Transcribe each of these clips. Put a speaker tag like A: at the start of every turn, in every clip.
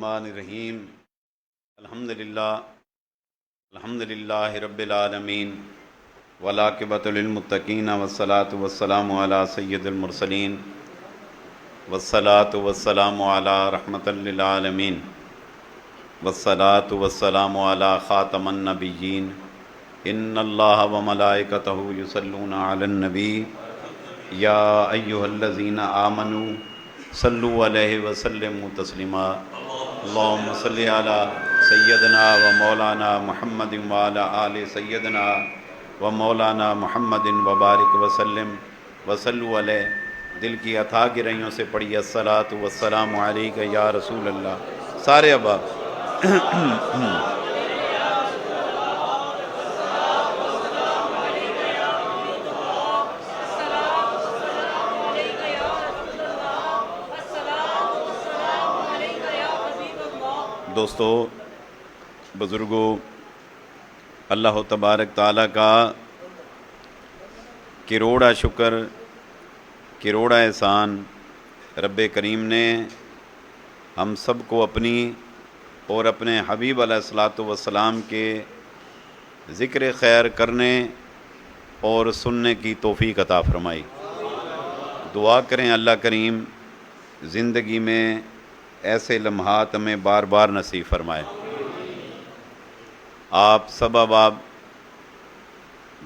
A: الرحمن الرحیم الحمدللہ رب العالمین والعاقبۃ للمتقین والصلاة والسلام علی سید المرسلین والصلاة والسلام علی رحمۃ للعالمین والصلاة والسلام علی خاتم النبیین ان اللہ وملائکتہ یصلون علی النبی یا ایہا الذین آمنوا صلوا علیہ وسلموا تسلیما اللہم صلی علی سیدنا و مولانا محمد وعلی آل سیدنا و مولانا محمد وبارک وسلم وصلوا علیہ. دل کی اتھا گرہیوں سے پڑھی الصلاۃ والسلام علیک یا رسول اللہ. سارے ابا دوستو، بزرگوں، اللہ تبارک تعالیٰ کا کروڑا شکر، کروڑا احسان. رب کریم نے ہم سب کو اپنی اور اپنے حبیب علیہ الصلاۃ والسلام کے ذکر خیر کرنے اور سننے کی توفیق عطا فرمائی. دعا کریں اللہ کریم زندگی میں ایسے لمحات ہمیں بار بار نصیب فرمائے. آپ سب احباب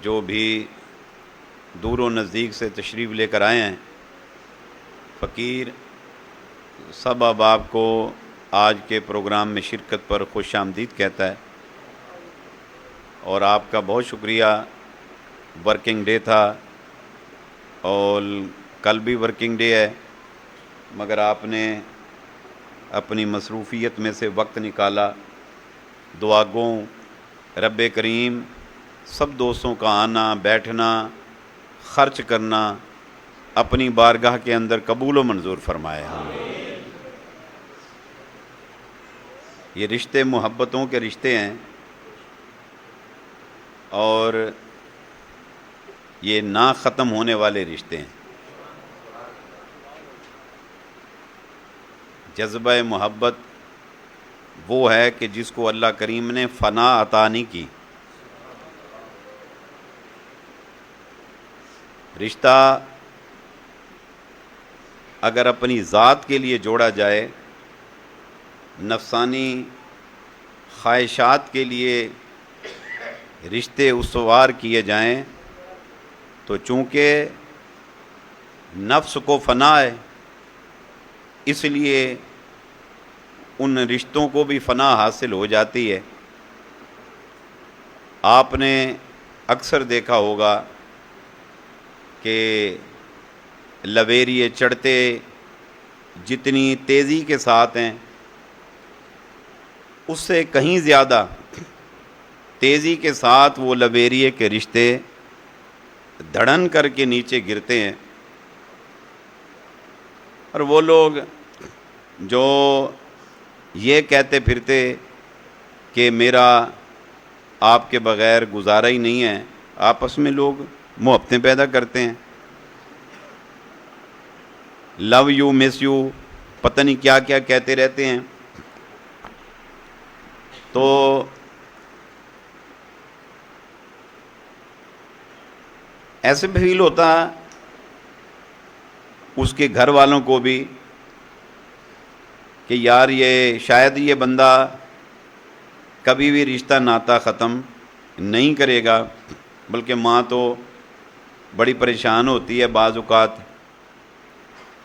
A: جو بھی دور و نزدیک سے تشریف لے کر آئے ہیں، فقیر سب احباب کو آج کے پروگرام میں شرکت پر خوش آمدید کہتا ہے. اور آپ کا بہت شکریہ. ورکنگ ڈے تھا اور کل بھی ورکنگ ڈے ہے، مگر آپ نے اپنی مصروفیت میں سے وقت نکالا. دعا گو رب کریم سب دوستوں کا آنا، بیٹھنا، خرچ کرنا اپنی بارگاہ کے اندر قبول و منظور فرمائے. یہ رشتے محبتوں کے رشتے ہیں اور یہ نہ ختم ہونے والے رشتے ہیں. جذبہ محبت وہ ہے کہ جس کو اللہ کریم نے فنا عطا نہیں کی. رشتہ اگر اپنی ذات کے لیے جوڑا جائے، نفسانی خواہشات کے لیے رشتے استوار کیے جائیں تو چونکہ نفس کو فنا ہے، اس لیے ان رشتوں کو بھی فنا حاصل ہو جاتی ہے. آپ نے اکثر دیکھا ہوگا کہ لویریے چڑھتے جتنی تیزی کے ساتھ ہیں، اس سے کہیں زیادہ تیزی کے ساتھ وہ لویریے کے رشتے دھڑن کر کے نیچے گرتے ہیں. اور وہ لوگ جو یہ کہتے پھرتے کہ میرا آپ کے بغیر گزارا ہی نہیں ہے، آپس میں لوگ محبتیں پیدا کرتے ہیں. لو یو، مس یو، پتہ نہیں کیا کیا کہتے رہتے ہیں. تو ایسے فیل ہوتا اس کے گھر والوں کو بھی کہ یار یہ شاید یہ بندہ کبھی بھی رشتہ ناتا ختم نہیں کرے گا. بلکہ ماں تو بڑی پریشان ہوتی ہے بعض اوقات،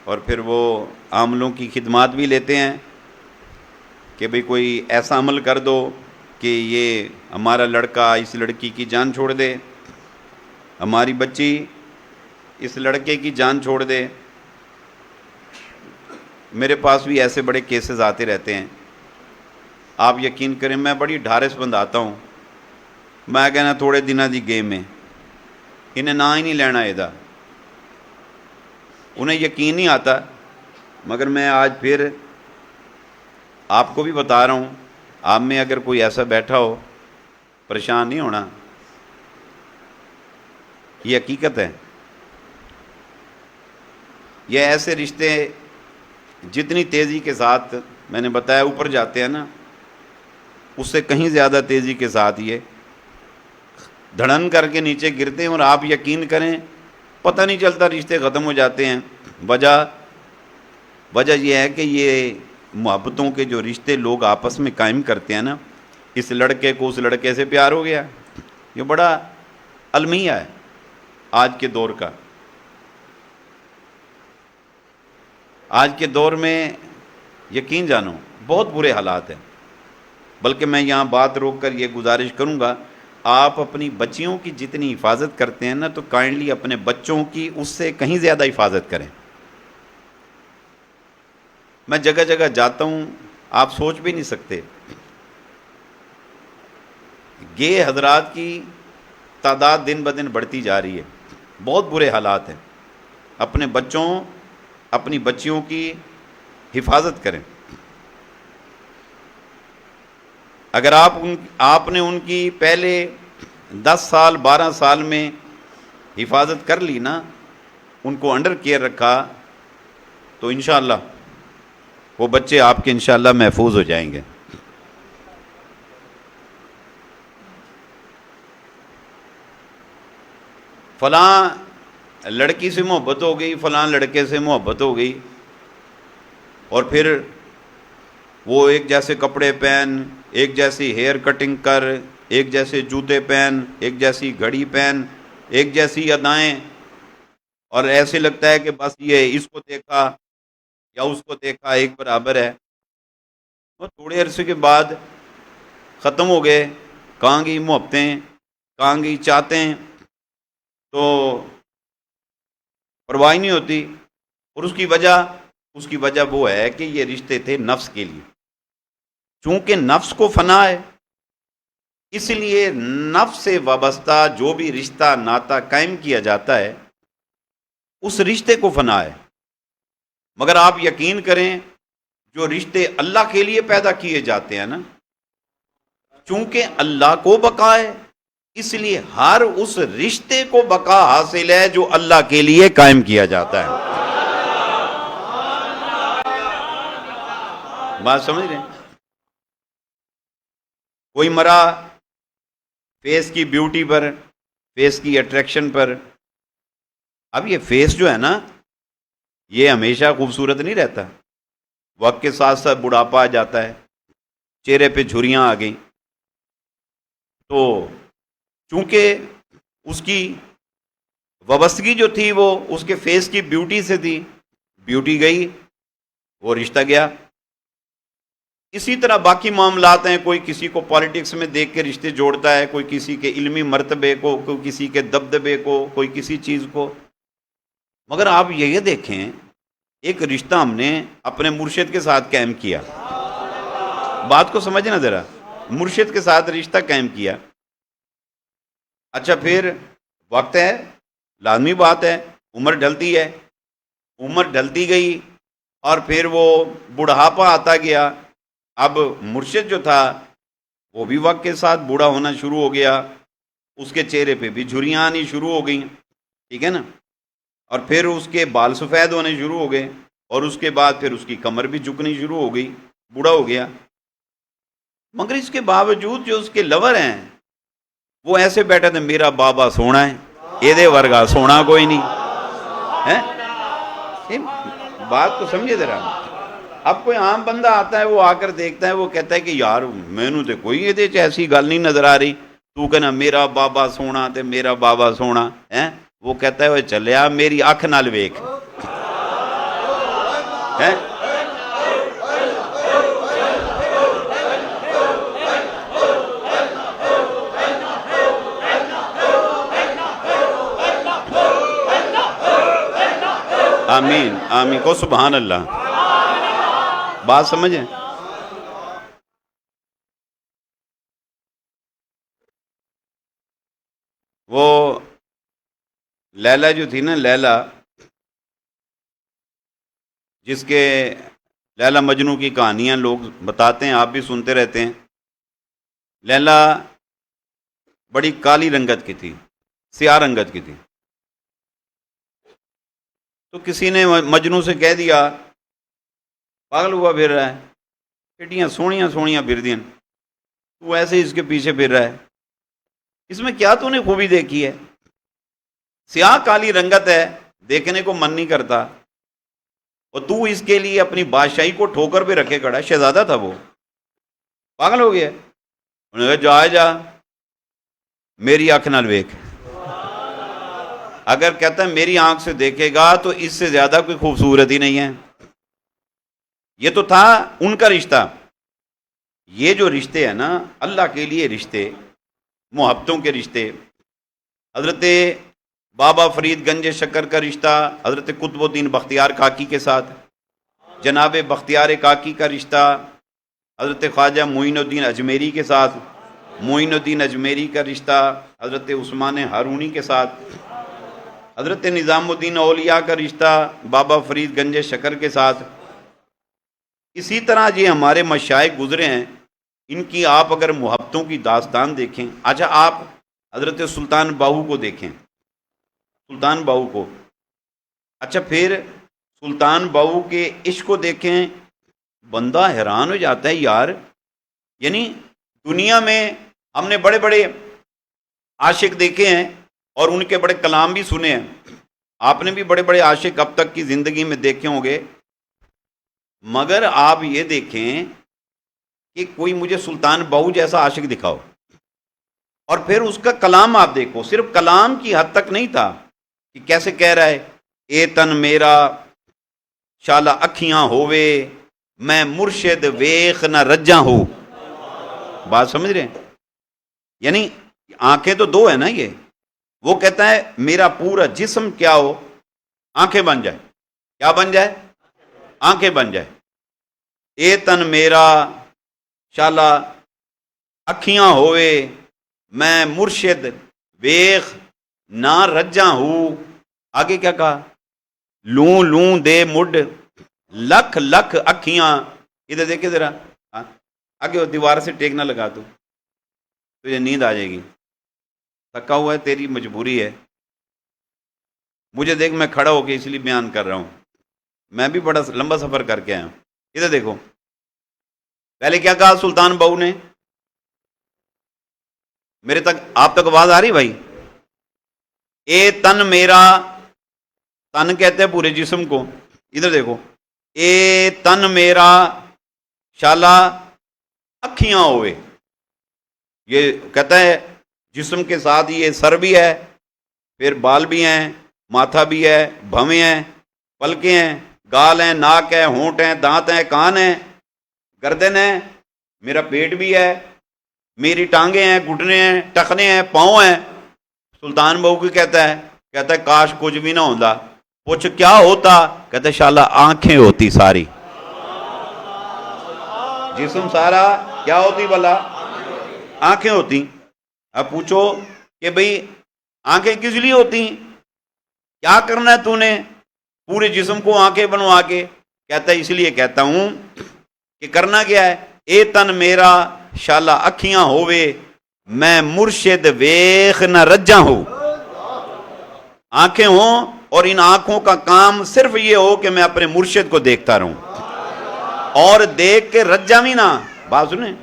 A: اور پھر وہ عاملوں کی خدمات بھی لیتے ہیں کہ بھئی کوئی ایسا عمل کر دو کہ یہ ہمارا لڑکا اس لڑکی کی جان چھوڑ دے، ہماری بچی اس لڑکے کی جان چھوڑ دے. میرے پاس بھی ایسے بڑے کیسز آتے رہتے ہیں. آپ یقین کریں میں بڑی ڈھارس بند آتا ہوں. میں کہنا تھوڑے دنوں دی گیم میں انہیں نہ ہی نہیں لینا ایدا، انہیں یقین نہیں آتا. مگر میں آج پھر آپ کو بھی بتا رہا ہوں، آپ میں اگر کوئی ایسا بیٹھا ہو پریشان نہیں ہونا، یہ حقیقت ہے. یہ ایسے رشتے جتنی تیزی کے ساتھ میں نے بتایا اوپر جاتے ہیں نا، اس سے کہیں زیادہ تیزی کے ساتھ یہ دھڑن کر کے نیچے گرتے ہیں، اور آپ یقین کریں پتہ نہیں چلتا، رشتے ختم ہو جاتے ہیں۔ وجہ یہ ہے کہ یہ محبتوں کے جو رشتے لوگ آپس میں قائم کرتے ہیں نا، اس لڑکے کو اس لڑکے سے پیار ہو گیا، یہ بڑا المیہ ہے آج کے دور کا۔ آج کے دور میں یقین جانو بہت برے حالات ہیں، بلکہ میں یہاں بات روک کر یہ گزارش کروں گا، آپ اپنی بچیوں کی جتنی حفاظت کرتے ہیں نا، تو کائنڈلی اپنے بچوں کی اس سے کہیں زیادہ حفاظت کریں۔ میں جگہ جگہ جاتا ہوں، آپ سوچ بھی نہیں سکتے، گے حضرات کی تعداد دن بدن بڑھتی جا رہی ہے، بہت برے حالات ہیں۔ اپنے بچوں اپنی بچیوں کی حفاظت کریں۔ اگر آپ نے ان کی پہلے 10 سال 12 سال میں حفاظت کر لی نا، ان کو انڈر کیئر رکھا، تو انشاءاللہ وہ بچے آپ کے انشاءاللہ محفوظ ہو جائیں گے۔ فلاں لڑکی سے محبت ہو گئی، فلاں لڑکے سے محبت ہو گئی، اور پھر وہ ایک جیسے کپڑے پہن، ایک جیسی ہیئر کٹنگ کر، ایک جیسے جوتے پہن، ایک جیسی گھڑی پہن، ایک جیسی ادائیں، اور ایسے لگتا ہے کہ بس یہ اس کو دیکھا یا اس کو دیکھا ایک برابر ہے، اور تھوڑے عرصے کے بعد ختم ہو گئے، کہاں گئی محبتیں، کہاں گئی چاہتیں، تو پرواہ نہیں ہوتی۔ اور اس کی وجہ وہ ہے کہ یہ رشتے تھے نفس کے لیے، چونکہ نفس کو فنا ہے، اس لیے نفس سے وابستہ جو بھی رشتہ ناتا قائم کیا جاتا ہے اس رشتے کو فنا ہے۔ مگر آپ یقین کریں جو رشتے اللہ کے لیے پیدا کیے جاتے ہیں نا، چونکہ اللہ کو بقا ہے، اس لیے ہر اس رشتے کو بقا حاصل ہے جو اللہ کے لیے قائم کیا جاتا ہے۔ بات سمجھ رہے ہیں؟ کوئی مرا فیس کی بیوٹی پر، فیس کی اٹریکشن پر۔ اب یہ فیس جو ہے نا، یہ ہمیشہ خوبصورت نہیں رہتا، وقت کے ساتھ ساتھ بڑھاپا آ جاتا ہے، چہرے پہ جھریاں آ گئیں، تو چونکہ اس کی وابستگی جو تھی وہ اس کے فیس کی بیوٹی سے تھی، بیوٹی گئی، وہ رشتہ گیا۔ اسی طرح باقی معاملات ہیں، کوئی کسی کو پالیٹکس میں دیکھ کے رشتے جوڑتا ہے، کوئی کسی کے علمی مرتبے کو، کوئی کسی کے دبدبے کو، کوئی کسی چیز کو۔ مگر آپ یہ دیکھیں، ایک رشتہ ہم نے اپنے مرشد کے ساتھ قائم کیا، بات کو سمجھنا ذرا، مرشد کے ساتھ رشتہ قائم کیا، اچھا پھر وقت ہے، لازمی بات ہے، عمر ڈھلتی ہے، عمر ڈھلتی گئی، اور پھر وہ بڑھاپا آتا گیا۔ اب مرشد جو تھا وہ بھی وقت کے ساتھ بوڑھا ہونا شروع ہو گیا، اس کے چہرے پہ بھی جھریاں آنی شروع ہو گئیں، ٹھیک ہے نا، اور پھر اس کے بال سفید ہونے شروع ہو گئے، اور اس کے بعد پھر اس کی کمر بھی جھکنی شروع ہو گئی، بوڑھا ہو گیا۔ مگر اس کے باوجود جو اس کے لور ہیں وہ ایسے بیٹھے تھے، میرا بابا سونا ہے، یہ ورگا سونا کوئی نہیں ہے۔ بات کو سمجھے ذرا۔ اب کوئی عام بندہ آتا ہے، وہ آ کر دیکھتا ہے، وہ کہتا ہے کہ یار مینوں تے کوئی یہ ایسی گل نہیں نظر آ رہی، تو کہنا میرا بابا سونا تے میرا بابا سونا ہے۔ وہ کہتا ہے وہ چلیا میری اکھ نال ویکھ ہے۔ آمین آمین کو سبحان اللہ۔ بات سمجھیں؟ وہ لیلا جو تھی نا، لیلا، جس کے لیلا مجنوں کی کہانیاں لوگ بتاتے ہیں، آپ بھی سنتے رہتے ہیں، لیلا بڑی کالی رنگت کی تھی، سیاہ رنگت کی تھی۔ تو کسی نے مجنوں سے کہہ دیا، پاگل ہوا پھر رہا ہے، ایڈیاں سونیاں سونیاں پھردیاں، تو ایسے ہی اس کے پیچھے پھر رہا ہے، اس میں کیا تو نے خوبی دیکھی ہے؟ سیاہ کالی رنگت ہے، دیکھنے کو من نہیں کرتا، اور تو اس کے لیے اپنی بادشاہی کو ٹھوکر پہ رکھے کھڑا ہے۔ شہزادہ تھا وہ، پاگل ہو گیا۔ انہوں نے کہا جا میری آنکھ نال ویکھ، اگر کہتا ہے میری آنکھ سے دیکھے گا تو اس سے زیادہ کوئی خوبصورت ہی نہیں ہے۔ یہ تو تھا ان کا رشتہ۔ یہ جو رشتے ہیں نا اللہ کے لیے رشتے، محبتوں کے رشتے، حضرت بابا فرید گنج شکر کا رشتہ حضرت قطب الدین بختیار کاکی کے ساتھ، جناب بختیار کاکی کا رشتہ حضرت خواجہ معین الدین اجمیری کے ساتھ، معین الدین اجمیری کا رشتہ حضرت عثمان ہارونی کے ساتھ، حضرت نظام الدین اولیاء کا رشتہ بابا فرید گنج شکر کے ساتھ۔ اسی طرح یہ ہمارے مشائخ گزرے ہیں، ان کی آپ اگر محبتوں کی داستان دیکھیں، اچھا آپ حضرت سلطان باہو کو دیکھیں، سلطان باہو کو، اچھا پھر سلطان باہو کے عشق کو دیکھیں، بندہ حیران ہو جاتا ہے یار، یعنی دنیا میں ہم نے بڑے بڑے عاشق دیکھے ہیں اور ان کے بڑے کلام بھی سنے ہیں، آپ نے بھی بڑے بڑے عاشق اب تک کی زندگی میں دیکھے ہوں گے، مگر آپ یہ دیکھیں کہ کوئی مجھے سلطان باہو جیسا عاشق دکھاؤ، اور پھر اس کا کلام آپ دیکھو، صرف کلام کی حد تک نہیں تھا کہ کیسے کہہ رہا ہے، اے تن میرا شالہ اکھیاں ہووے میں مرشد ویخ نہ رجاں ہو، بات سمجھ رہے ہیں؟ یعنی آنکھیں تو دو ہے نا، یہ وہ کہتا ہے میرا پورا جسم کیا ہو، آنکھیں بن جائے، کیا بن جائے؟ آنکھیں بن جائے، اے تن میرا شالہ اکھیاں ہوئے میں مرشد ویخ نہ رجاں ہوں۔ آگے کیا کہا؟ لوں لوں دے مڈ لکھ لکھ اکھیاں، ادھر دیکھیں ذرا، آگے وہ دیوار سے ٹیک نہ لگا تو تجھے نیند آ جائے گی، تھکا ہوا ہے، تیری مجبوری ہے، مجھے دیکھ میں کھڑا ہو کے اس لیے بیان کر رہا ہوں، میں بھی بڑا لمبا سفر کر کے آیا ہوں۔ ادھر دیکھو پہلے کیا کہا سلطان باہو نے، میرے تک آپ تک آواز آ رہی بھائی؟ اے تن میرا، تن کہتے ہیں پورے جسم کو، ادھر دیکھو، اے تن میرا شالہ اکھیاں ہوئے، یہ کہتا ہے جسم کے ساتھ یہ سر بھی ہے، پھر بال بھی ہیں، ماتھا بھی ہے، بھویں ہیں، پلکیں ہیں، گال ہیں، ناک ہے، ہونٹ ہیں، دانت ہیں، کان ہیں، گردن ہے، میرا پیٹ بھی ہے، میری ٹانگیں ہیں، گھٹنے ہیں، ٹخنے ہیں، پاؤں ہیں۔ سلطان باہو کی کہتا ہے کاش کچھ بھی نہ ہوتا، پوچھ کیا ہوتا، کہتا ہے شالہ آنکھیں ہوتی ساری، جسم سارا کیا ہوتی بلا؟ آنکھیں ہوتی۔ اب پوچھو کہ بھئی آنکھیں کس لیے ہوتی، کیا کرنا ہے تو نے پورے جسم کو آنکھیں بنوا کے؟ کہتا ہے اس لیے کہتا ہوں کہ کرنا کیا ہے، اے تن میرا شالہ اکھیاں ہووے میں مرشد ویخ نہ رجاں ہو، آنکھیں ہوں اور ان آنکھوں کا کام صرف یہ ہو کہ میں اپنے مرشد کو دیکھتا رہوں، اور دیکھ کے رجاں بھی نہ، بات سنیں،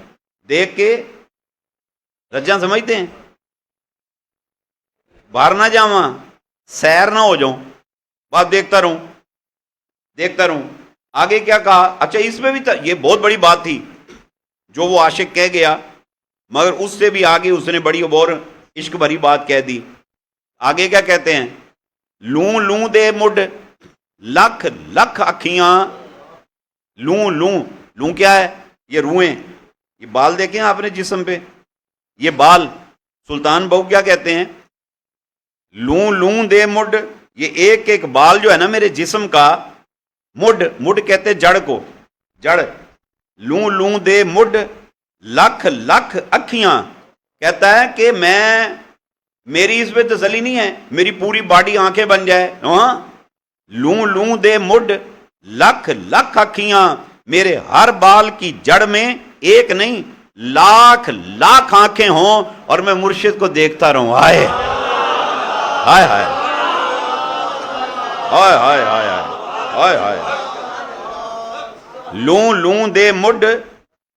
A: دیکھ کے رجاں سمجھتے ہیں، باہر نہ جاواں، سیر نہ ہو جاؤں، بات دیکھتا رہوں، دیکھتا رہوں۔ آگے کیا کہا؟ اچھا اس میں بھی یہ بہت بڑی بات تھی جو وہ عاشق کہہ گیا، مگر اس سے بھی آگے اس نے بڑی اور عشق بھری بات کہہ دی۔ آگے کیا کہتے ہیں؟ لوں لوں دے مڈ لکھ لکھ اکھیاں، لوں لوں، لوں کیا ہے؟ یہ روئیں، یہ بال دیکھیں آپ نے جسم پہ، یہ بال، سلطان باہو کیا کہتے ہیں؟ لوں لوں دے مڈ، یہ ایک ایک بال جو ہے نا میرے جسم کا، مڈ، مڈ کہتے جڑ کو، جڑ، لوں لوں دے مڈ لکھ لکھ اکھیاں، کہتا ہے کہ میں، میری اس پہ تسلی نہیں ہے میری پوری باڈی آنکھیں بن جائے، ہاں، لوں لوں دے مڈ لکھ لکھ اکھیاں، میرے ہر بال کی جڑ میں ایک نہیں لاکھ لاکھ آنکھیں ہوں اور میں مرشد کو دیکھتا رہوں۔ ہائے ہائے ہائے ہائے ہائے ہائے ہائے ہائے، لوں لوں دے مڈ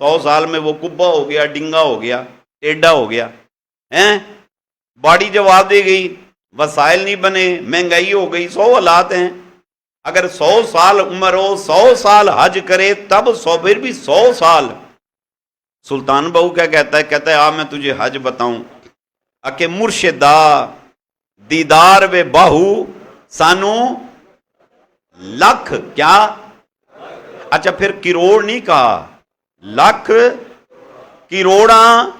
A: 100 سال میں وہ کبا ہو گیا، ڈنگا ہو گیا، ٹیڈا ہو گیا ہیں؟ باڈی جواب دے گئی، وسائل نہیں بنے، مہنگائی ہو گئی، 100 حالات ہیں۔ اگر 100 سال عمر ہو، 100 سال حج کرے تب 100، پھر بھی 100 سال۔ سلطان بہو کیا کہتا ہے؟ کہتا ہے آ میں تجھے حج بتاؤں، کہ مرشدہ دیدار وے باہو سانو لکھ، کیا؟ اچھا پھر کروڑ نہیں کہا، لکھ کروڑاں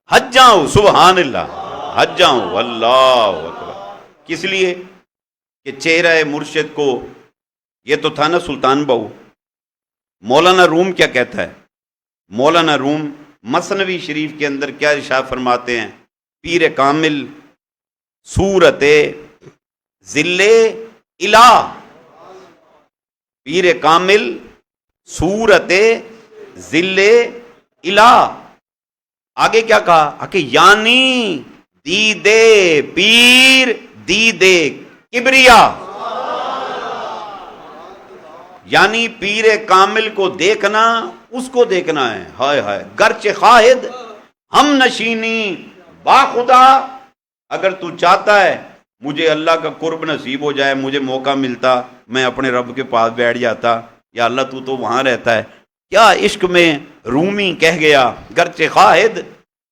A: حجاں، سبحان اللہ، حجاں اللہ اکبر۔ کس لیے؟ کہ چہرہ مرشد کو، یہ تو تھا نا سلطان بہو۔ مولانا روم کیا کہتا ہے؟ مولانا روم مثنوی شریف کے اندر کیا ارشاد فرماتے ہیں؟ پیر کامل صورت ذل الہ، پیر کامل صورت ذل الہ۔ آگے کیا کہا؟ کہ یعنی دیدے پیر دیدے کبریا، یعنی پیر کامل کو دیکھنا، اس کو دیکھنا ہے۔ ہائے ہائے، گرچہ خواہد ہم نشینی با خدا، اگر تو چاہتا ہے مجھے اللہ کا قرب نصیب ہو جائے، مجھے موقع ملتا میں اپنے رب کے پاس بیٹھ جاتا، یا اللہ تو وہاں رہتا ہے۔ کیا عشق میں رومی کہہ گیا، گرچہ خواہد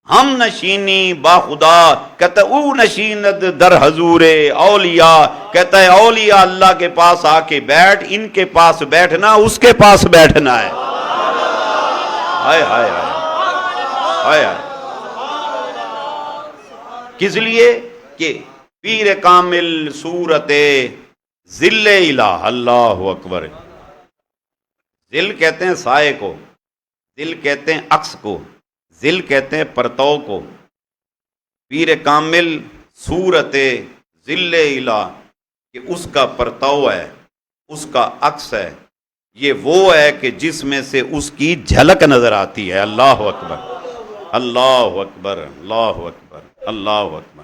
A: ہم نشینی با خدا، کہتا ہے او نشیند در حضور اولیاء، کہتا ہے اولیاء اللہ کے پاس آ کے بیٹھ، ان کے پاس بیٹھنا اس کے پاس بیٹھنا ہے۔ ہائے ہائے ہائے ہائے ہائے، کس لیے؟ کہ پیر کامل صورت ذل الہ، اللہ اکبر۔ ذل کہتے ہیں سائے کو، ذل کہتے ہیں عکس کو، ذل کہتے ہیں پرتو کو۔ پیر کامل صورت ذل الہ، کہ اس کا پرتو ہے، اس کا عکس ہے، یہ وہ ہے کہ جس میں سے اس کی جھلک نظر آتی ہے۔ اللہ اکبر، اللہ اکبر، اللہ اکبر، اللہ اکبر۔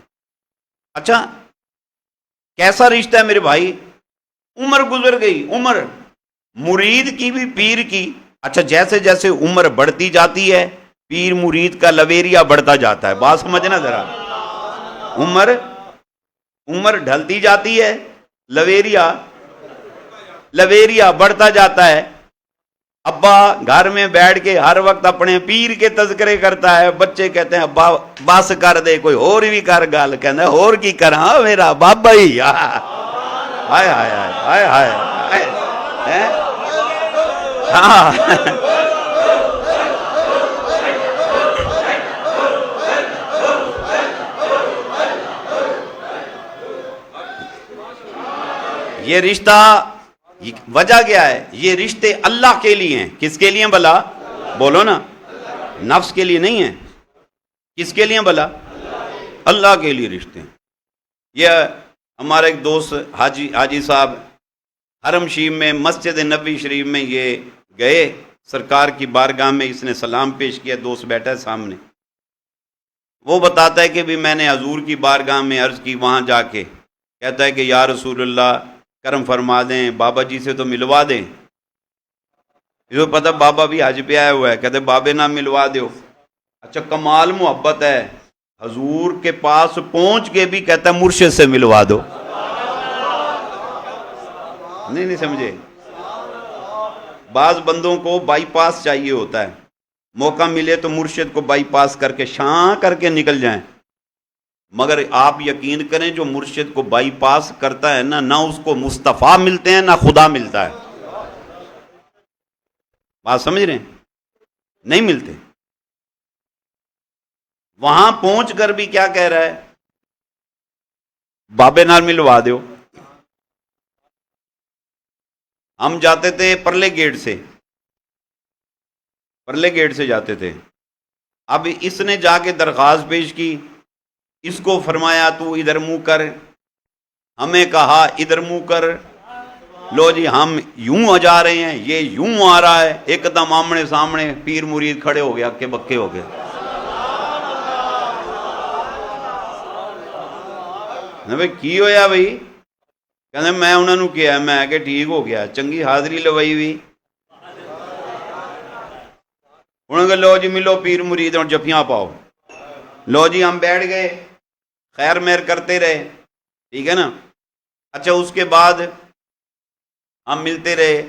A: اچھا کیسا رشتہ ہے میرے بھائی؟ عمر گزر گئی، عمر مرید کی بھی پیر کی۔ اچھا جیسے جیسے عمر بڑھتی جاتی ہے، پیر مرید کا لویریا بڑھتا جاتا ہے۔ بات سمجھنا ذرا، عمر ڈھلتی جاتی ہے، لویریا بڑھتا جاتا ہے۔ ابا گھر میں بیٹھ کے ہر وقت اپنے پیر کے تذکرے کرتا ہے، بچے کہتے ہیں ابا بس کر دے، کوئی اور بھی کر گل، کہتا ہے اور کی کراں میرا بابا ہی۔ ہائے ہائے ہائے ہائے ہائے، ہاں یہ رشتہ، وجہ کیا ہے؟ یہ رشتے اللہ کے لیے ہیں۔ کس کے لیے بھلا؟ بولو نا، نفس کے لیے نہیں ہیں۔ کس کے لیے بھلا؟ اللہ کے لیے رشتے ہیں۔ یہ ہمارے ایک دوست حاجی صاحب حرم شریف میں، مسجد نبوی شریف میں یہ گئے، سرکار کی بارگاہ میں اس نے سلام پیش کیا، دوست بیٹھا ہے سامنے، وہ بتاتا ہے کہ بھی میں نے حضور کی بارگاہ میں عرض کی، وہاں جا کے کہتا ہے کہ یا رسول اللہ کرم فرما دیں، بابا جی سے تو ملوا دیں۔ یہ پتہ بابا بھی حج پہ آیا ہوا ہے، کہتے بابے نہ ملوا دو۔ اچھا کمال محبت ہے، حضور کے پاس پہنچ کے بھی کہتا ہے مرشد سے ملوا دو۔ نہیں سمجھے؟ بعض بندوں کو بائی پاس چاہیے ہوتا ہے، موقع ملے تو مرشد کو بائی پاس کر کے شاں کر کے نکل جائیں، مگر آپ یقین کریں جو مرشد کو بائی پاس کرتا ہے نا، نہ اس کو مصطفیٰ ملتے ہیں نہ خدا ملتا ہے۔ بات سمجھ رہے ہیں؟ نہیں ملتے۔ وہاں پہنچ کر بھی کیا کہہ رہا ہے؟ بابے نال ملوا دیو۔ ہم جاتے تھے پرلے گیٹ سے جاتے تھے، اب اس نے جا کے درخواست پیش کی، اس کو فرمایا تو ادھر منہ کر، ہمیں کہا ادھر منہ کر، لو جی ہم یوں جا رہے ہیں، یہ یوں آ رہا ہے، ایک دم آمنے سامنے پیر مرید کھڑے ہو گیا، اکے بکے ہو گئے۔ بھائی کی ہویا بھائی؟ کہنے میں انہوں نے کیا، میں کہ ٹھیک ہو گیا، چنگی حاضری لوائی ہوئی۔ انہوں نے کہا لو جی ملو پیر مرید اور جفیاں پاؤ. لو جی ہم بیٹھ گئے, خیر میر کرتے رہے, ٹھیک ہے نا. اچھا اس کے بعد ہم ملتے رہے,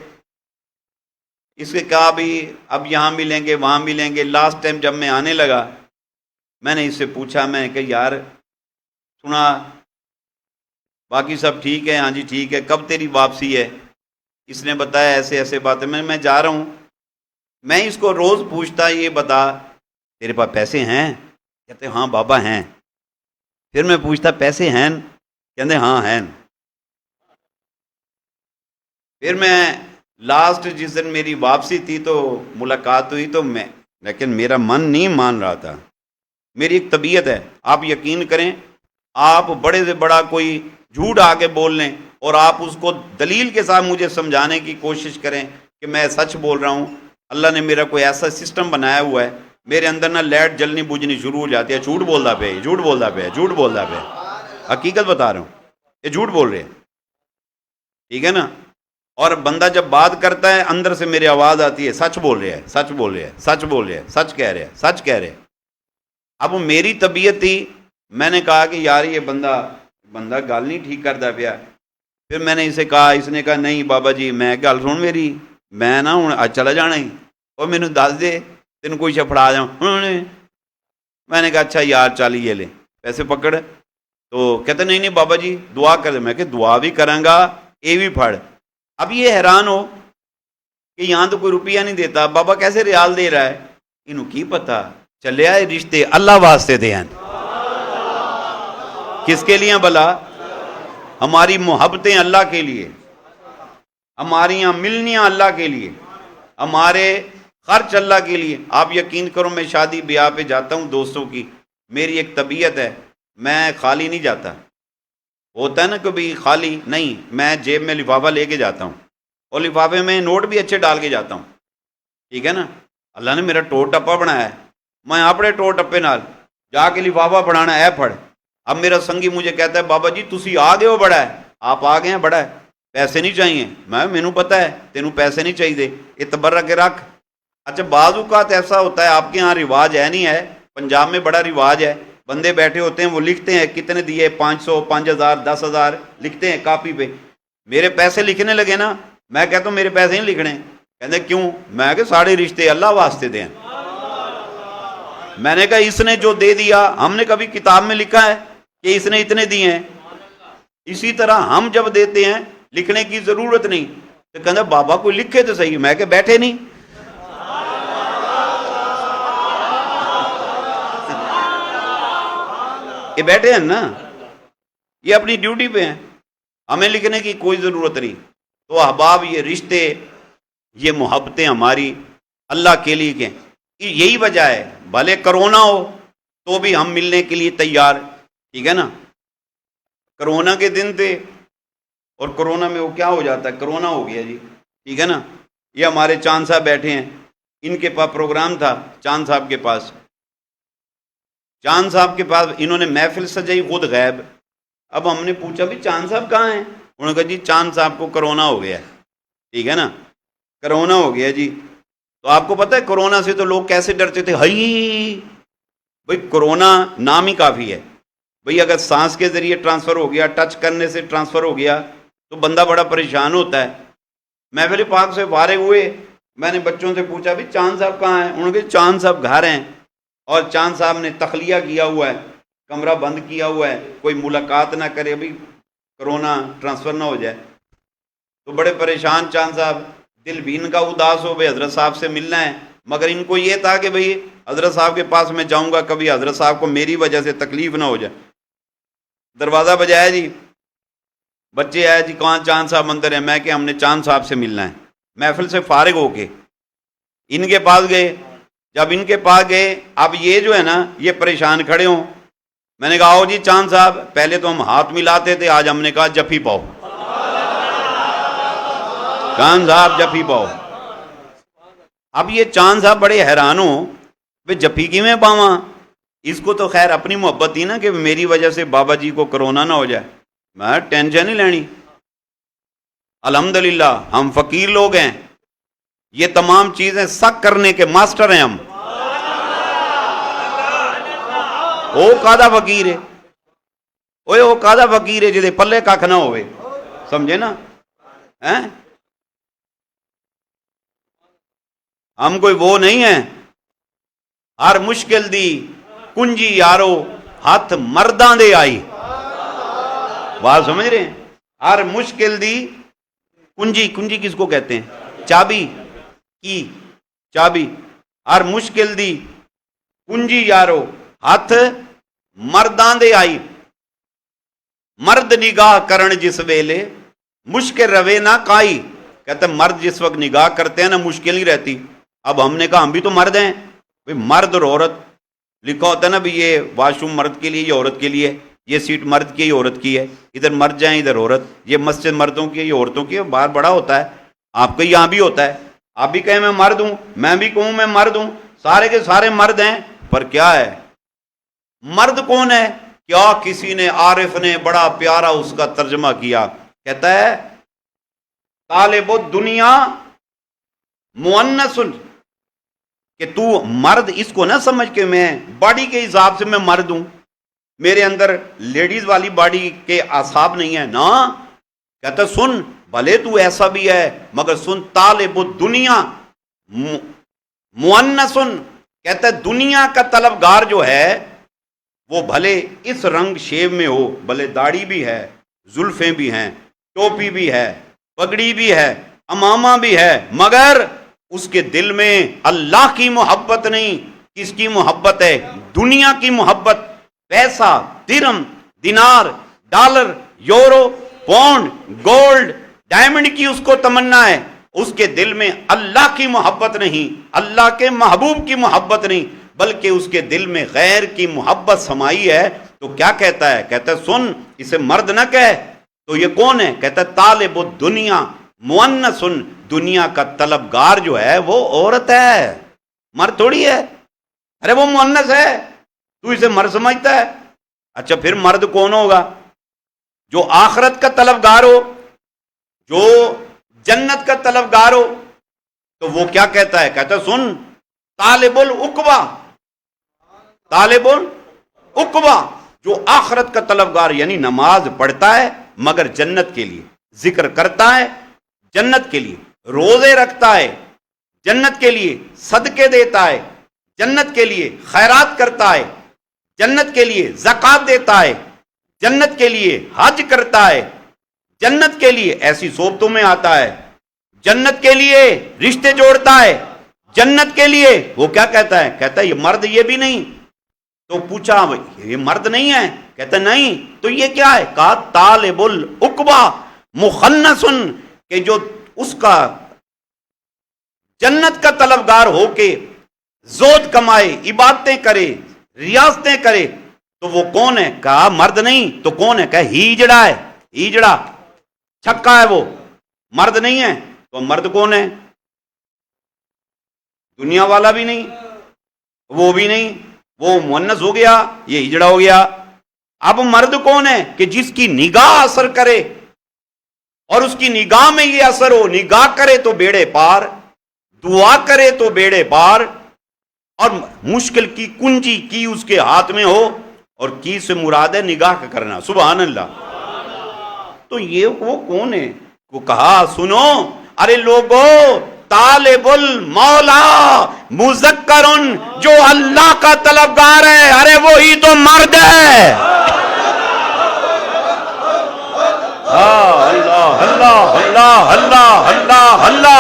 A: اس کے کہا بھی اب یہاں ملیں گے وہاں ملیں گے. لاسٹ ٹائم جب میں آنے لگا میں نے اس سے پوچھا, میں نے کہا یار سنا باقی سب ٹھیک ہے؟ ہاں جی ٹھیک ہے. کب تیری واپسی ہے؟ اس نے بتایا ایسے ایسے باتیں. میں جا رہا ہوں. میں اس کو روز پوچھتا یہ بتا تیرے پاس پیسے ہیں؟ کہتے ہاں بابا ہیں. پھر میں پوچھتا پیسے ہیں؟ کہتے ہاں ہیں. پھر میں لاسٹ جس دن میری واپسی تھی تو ملاقات ہوئی تو لیکن میرا من نہیں مان رہا تھا. میری ایک طبیعت ہے, آپ یقین کریں, آپ بڑے سے بڑا کوئی جھوٹ آ کے بول لیں اور آپ اس کو دلیل کے ساتھ مجھے سمجھانے کی کوشش کریں کہ میں سچ بول رہا ہوں. اللہ نے میرا کوئی ایسا سسٹم بنایا ہوا ہے, میرے اندر نہ لائٹ جلنی بجھنی شروع ہو جاتی ہے. جھوٹ بولتا پہ جھوٹ بولتا پہ جھوٹ بولتا پہ, حقیقت بتا رہا ہوں, یہ جھوٹ بول رہے ہیں, ٹھیک ہے نا. اور بندہ جب بات کرتا ہے اندر سے میری آواز آتی ہے سچ بول رہے ہیں, سچ بول رہے ہیں, سچ بول رہے ہیں, سچ کہہ رہے ہیں, سچ کہہ رہے ہیں. اب وہ میری طبیعت تھی, میں نے کہا کہ یار یہ بندہ گل نہیں ٹھیک کرتا پیا. پھر میں نے اسے کہا, اس نے کہا نہیں بابا جی میں گل سن میری, میں نا ہوں اج چلا جانا ہی, اور مینوں دس دے تین کوئی فڑا جاؤں. میں نے کہا اچھا یار چل یہ لے پیسے پکڑ. تو کہتے نہیں بابا جی دعا کر. میں کہ دعا بھی کراں گا یہ بھی پھڑ. اب یہ حیران ہو کہ یہاں تو کوئی روپیہ نہیں دیتا, بابا کیسے ریال دے رہا ہے؟ انہوں کی پتا چلے آئے رشتے اللہ واسطے دے ہیں. کس کے لیے بلا؟ ہماری محبتیں اللہ کے لیے, ہماری یہاں ملنیاں اللہ کے لیے, ہمارے خرچ اللہ کے لیے. آپ یقین کرو میں شادی بیاہ پہ جاتا ہوں دوستوں کی, میری ایک طبیعت ہے میں خالی نہیں جاتا. ہوتا ہے نا کبھی خالی نہیں, میں جیب میں لفافہ لے کے جاتا ہوں اور لفافے میں نوٹ بھی اچھے ڈال کے جاتا ہوں, ٹھیک ہے نا. اللہ نے میرا ٹور ٹپا بنایا ہے, میں اپنے ٹور ٹپے نال جا کے لفافہ بنانا ہے پڑھ. اب میرا سنگی مجھے کہتا ہے بابا جی تسی آ گئے ہو بڑا ہے, آپ آ گئے ہیں بڑا ہے, پیسے نہیں چاہیے. مینوں پتہ ہے تینوں پیسے نہیں چاہیے, یہ تبر کے رکھ. اچھا بعض اوقات ایسا ہوتا ہے آپ کے ہاں رواج ہے نہیں ہے, پنجاب میں بڑا رواج ہے, بندے بیٹھے ہوتے ہیں وہ لکھتے ہیں کتنے دیے 500 5000 10,000 لکھتے ہیں کاپی پہ. میرے پیسے لکھنے لگے نا, میں کہتا ہوں میرے پیسے نہیں لکھنے. کہتے کیوں؟ میں کہ سارے رشتے اللہ واسطے دیں. میں نے کہا اس نے جو دے دیا, ہم نے کبھی کتاب میں لکھا ہے کہ اس نے اتنے دیے ہیں؟ اسی طرح ہم جب دیتے ہیں لکھنے کی ضرورت نہیں. تو کہتے بابا کوئی لکھے تو صحیح. میں کہ بیٹھے نہیں, یہ بیٹھے ہیں نا, یہ اپنی ڈیوٹی پہ ہیں, ہمیں لکھنے کی کوئی ضرورت نہیں. تو احباب یہ رشتے یہ محبتیں ہماری اللہ کے لیے کے, یہی وجہ ہے بھلے کرونا ہو تو بھی ہم ملنے کے لیے تیار, ٹھیک ہے نا. کرونا کے دن تھے اور کرونا میں وہ کیا ہو جاتا ہے, کرونا ہو گیا جی, ٹھیک ہے نا. یہ ہمارے چاند صاحب بیٹھے ہیں, ان کے پاس پروگرام تھا چاند صاحب کے پاس. چاند صاحب کے پاس انہوں نے محفل سجائی خود غیب. اب ہم نے پوچھا بھی چاند صاحب کہاں ہیں؟ انہوں نے کہا جی چاند صاحب کو کرونا ہو گیا ہے, ٹھیک ہے نا, کرونا ہو گیا جی. تو آپ کو پتہ ہے کرونا سے تو لوگ کیسے ڈرتے تھے, ہائی بھئی کرونا نام ہی کافی ہے بھئی, اگر سانس کے ذریعے ٹرانسفر ہو گیا, ٹچ کرنے سے ٹرانسفر ہو گیا تو بندہ بڑا پریشان ہوتا ہے. محفل پاک سے فارغ ہوئے, میں نے بچوں سے پوچھا بھی چاند صاحب کہاں ہیں؟ انہوں نے کہا چاند صاحب گھر ہیں, اور چاند صاحب نے تخلیہ کیا ہوا ہے, کمرہ بند کیا ہوا ہے, کوئی ملاقات نہ کرے بھی کرونا ٹرانسفر نہ ہو جائے. تو بڑے پریشان چاند صاحب, دل بھی ان کا اداس ہو, بھائی حضرت صاحب سے ملنا ہے. مگر ان کو یہ تھا کہ بھئی حضرت صاحب کے پاس میں جاؤں گا کبھی حضرت صاحب کو میری وجہ سے تکلیف نہ ہو جائے. دروازہ بجایا جی, بچے آئے جی کہاں چاند صاحب اندر ہیں؟ میں کہ ہم نے چاند صاحب سے ملنا ہے. محفل سے فارغ ہو کے ان کے پاس گئے. جب ان کے پاس گئے, اب یہ جو ہے نا یہ پریشان کھڑے ہوں. میں نے کہا آؤ جی چاند صاحب, پہلے تو ہم ہاتھ ملاتے تھے, آج ہم نے کہا جفی پاؤ, چاند صاحب جفی پاؤ. اب یہ چاند صاحب بڑے حیران ہوں بھئی جفی کی میں پاواں. اس کو تو خیر اپنی محبت تھی نا کہ میری وجہ سے بابا جی کو کرونا نہ ہو جائے, میں ٹینشن نہیں لینی. الحمدللہ ہم فقیر لوگ ہیں, یہ تمام چیزیں سک کرنے کے ماسٹر ہیں ہم. ਉਹ ਕਾਹਦਾ ਫਕੀਰ ਹੈ ਓਏ, ਉਹ ਕਾਹਦਾ ਫਕੀਰ ਹੈ ਜਿਹਦੇ ਪੱਲੇ ਕੱਖ ਨਾ ਹੋਵੇ, ਸਮਝੇ ਨਾ ہیں؟ ہم کوئی وہ نہیں ہے. ہر مشکل دی کنجی یارو ہاتھ مرداں دے آئی. بات سمجھ رہے ہیں؟ ہر مشکل دی کنجی، کنجی کس کو کہتے ہیں؟ چابی کی، چابی. ہر مشکل دی کنجی یارو ہاتھ مرداں دے آئی. مرد نگاہ کرن جس ویلے مشکل روے نہ کائی. کہتے ہیں مرد جس وقت نگاہ کرتے ہیں نا مشکل ہی رہتی. اب ہم نے کہا ہم بھی تو مرد ہیں بھئی، مرد اور عورت لکھا ہوتا ہے نا بھی یہ واش روم مرد کے لیے، یہ عورت کے لیے، یہ سیٹ مرد کی ہے، یہ عورت کی ہے، ادھر مرد جائیں ادھر عورت، یہ مسجد مردوں کی ہے، یہ عورتوں کی ہے. باہر بڑا ہوتا ہے، آپ کے یہاں بھی ہوتا ہے. آپ بھی کہیں میں مرد ہوں، میں بھی کہوں میں مرد ہوں، سارے کے سارے مرد ہیں. پر کیا ہے مرد کون ہے؟ کیا کسی نے عارف نے بڑا پیارا اس کا ترجمہ کیا، کہتا ہے طالب الدنیا مؤنث، کہ تو مرد اس کو نہ سمجھ کے میں باڈی کے حساب سے میں مرد ہوں، میرے اندر لیڈیز والی باڈی کے اعصاب نہیں ہے نا. کہتا سن بھلے تو ایسا بھی ہے مگر سن طالب الدنیا مؤنث، کہتا ہے دنیا کا طلبگار جو ہے وہ بھلے اس رنگ شیو میں ہو، بھلے داڑھی بھی ہے، زلفیں بھی ہیں، ٹوپی بھی ہے، پگڑی بھی ہے، امامہ بھی ہے، مگر اس کے دل میں اللہ کی محبت نہیں. کس کی محبت ہے؟ دنیا کی محبت. پیسہ، درہم، دینار، dollar, euro, pound, gold, diamond کی اس کو تمنا ہے. اس کے دل میں اللہ کی محبت نہیں، اللہ کے محبوب کی محبت نہیں، بلکہ اس کے دل میں غیر کی محبت سمائی ہے. تو کیا کہتا ہے؟ کہتا ہے سن اسے مرد نہ کہہ. تو یہ کون ہے؟ کہتا ہے طالب الدنیا مؤنث، دنیا کا طلبگار جو ہے وہ عورت ہے، مرد تھوڑی ہے. ارے وہ مؤنث ہے، تو اسے مرد سمجھتا ہے. اچھا پھر مرد کون ہوگا؟ جو آخرت کا طلبگار ہو، جو جنت کا طلبگار ہو. تو وہ کیا کہتا ہے؟ کہتا ہے سن طالب العقبہ، طالب العقبہ، جو آخرت کا طلبگار یعنی نماز پڑھتا ہے مگر جنت کے لیے، ذکر کرتا ہے جنت کے لیے، روزے رکھتا ہے جنت کے لیے، صدقے دیتا ہے جنت کے لیے، خیرات کرتا ہے جنت کے لیے، زکوٰۃ دیتا ہے جنت کے لیے، حج کرتا ہے جنت کے لیے، ایسی صحبتوں میں آتا ہے جنت کے لیے، رشتے جوڑتا ہے جنت کے لیے. وہ کیا کہتا ہے؟ کہتا ہے یہ مرد یہ بھی نہیں. تو پوچھا یہ مرد نہیں ہے؟ کہتا نہیں. تو یہ کیا ہے؟ کہا طالب العقبہ مخنث، کہ جو اس کا جنت کا طلبگار ہو کے زہد کمائے، عبادتیں کرے، ریاستیں کرے. تو وہ کون ہے؟ کہا مرد نہیں. تو کون ہے؟ کہا ہیجڑا ہے، ہیجڑا چھکا ہے، وہ مرد نہیں ہے. تو مرد کون ہے؟ دنیا والا بھی نہیں، وہ بھی نہیں، وہ مؤنث ہو گیا، یہ ہجڑا ہو گیا. اب مرد کون ہے؟ کہ جس کی نگاہ اثر کرے، اور اس کی نگاہ میں یہ اثر ہو، نگاہ کرے تو بیڑے پار، دعا کرے تو بیڑے پار، اور مشکل کی کنجی کی اس کے ہاتھ میں ہو، اور کی سے مراد ہے نگاہ کا کرنا. سبحان اللہ. تو یہ وہ کون ہے؟ وہ کہا سنو ارے لوگو، طالب المولا مذکر، جو اللہ کا طلبگار ہے، ارے وہی تو مرد ہے. اللہ اللہ اللہ اللہ اللہ اللہ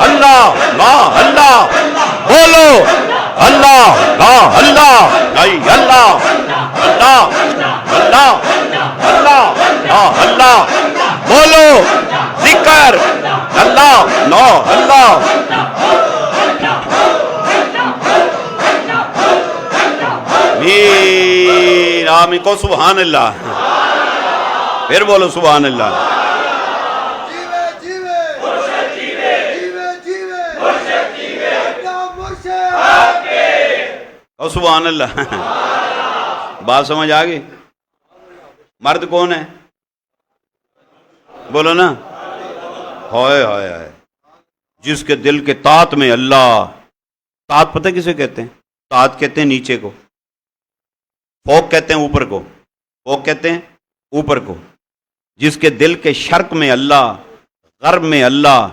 A: اللہ اللہ اللہ، بولو اللہ اللہ اللہ اللہ اللہ اللہ اللہ اللہ، بولو ذکر اللہ نو اللہ. میر آمین کو سبحان اللہ. پھر بولو سبحان اللہ. اور سبحان اللہ. بات سمجھ آ گئی؟ مرد کون ہے؟ بولو نا. ہائے ہائے ہائے، جس کے دل کے طاعت میں اللہ. طاعت پتہ کسے کہتے ہیں؟ طاعت کہتے ہیں نیچے کو. فوق کہتے ہیں اوپر کو، فوق کہتے ہیں اوپر کو، جس کے دل کے شرق میں اللہ، غرب میں اللہ،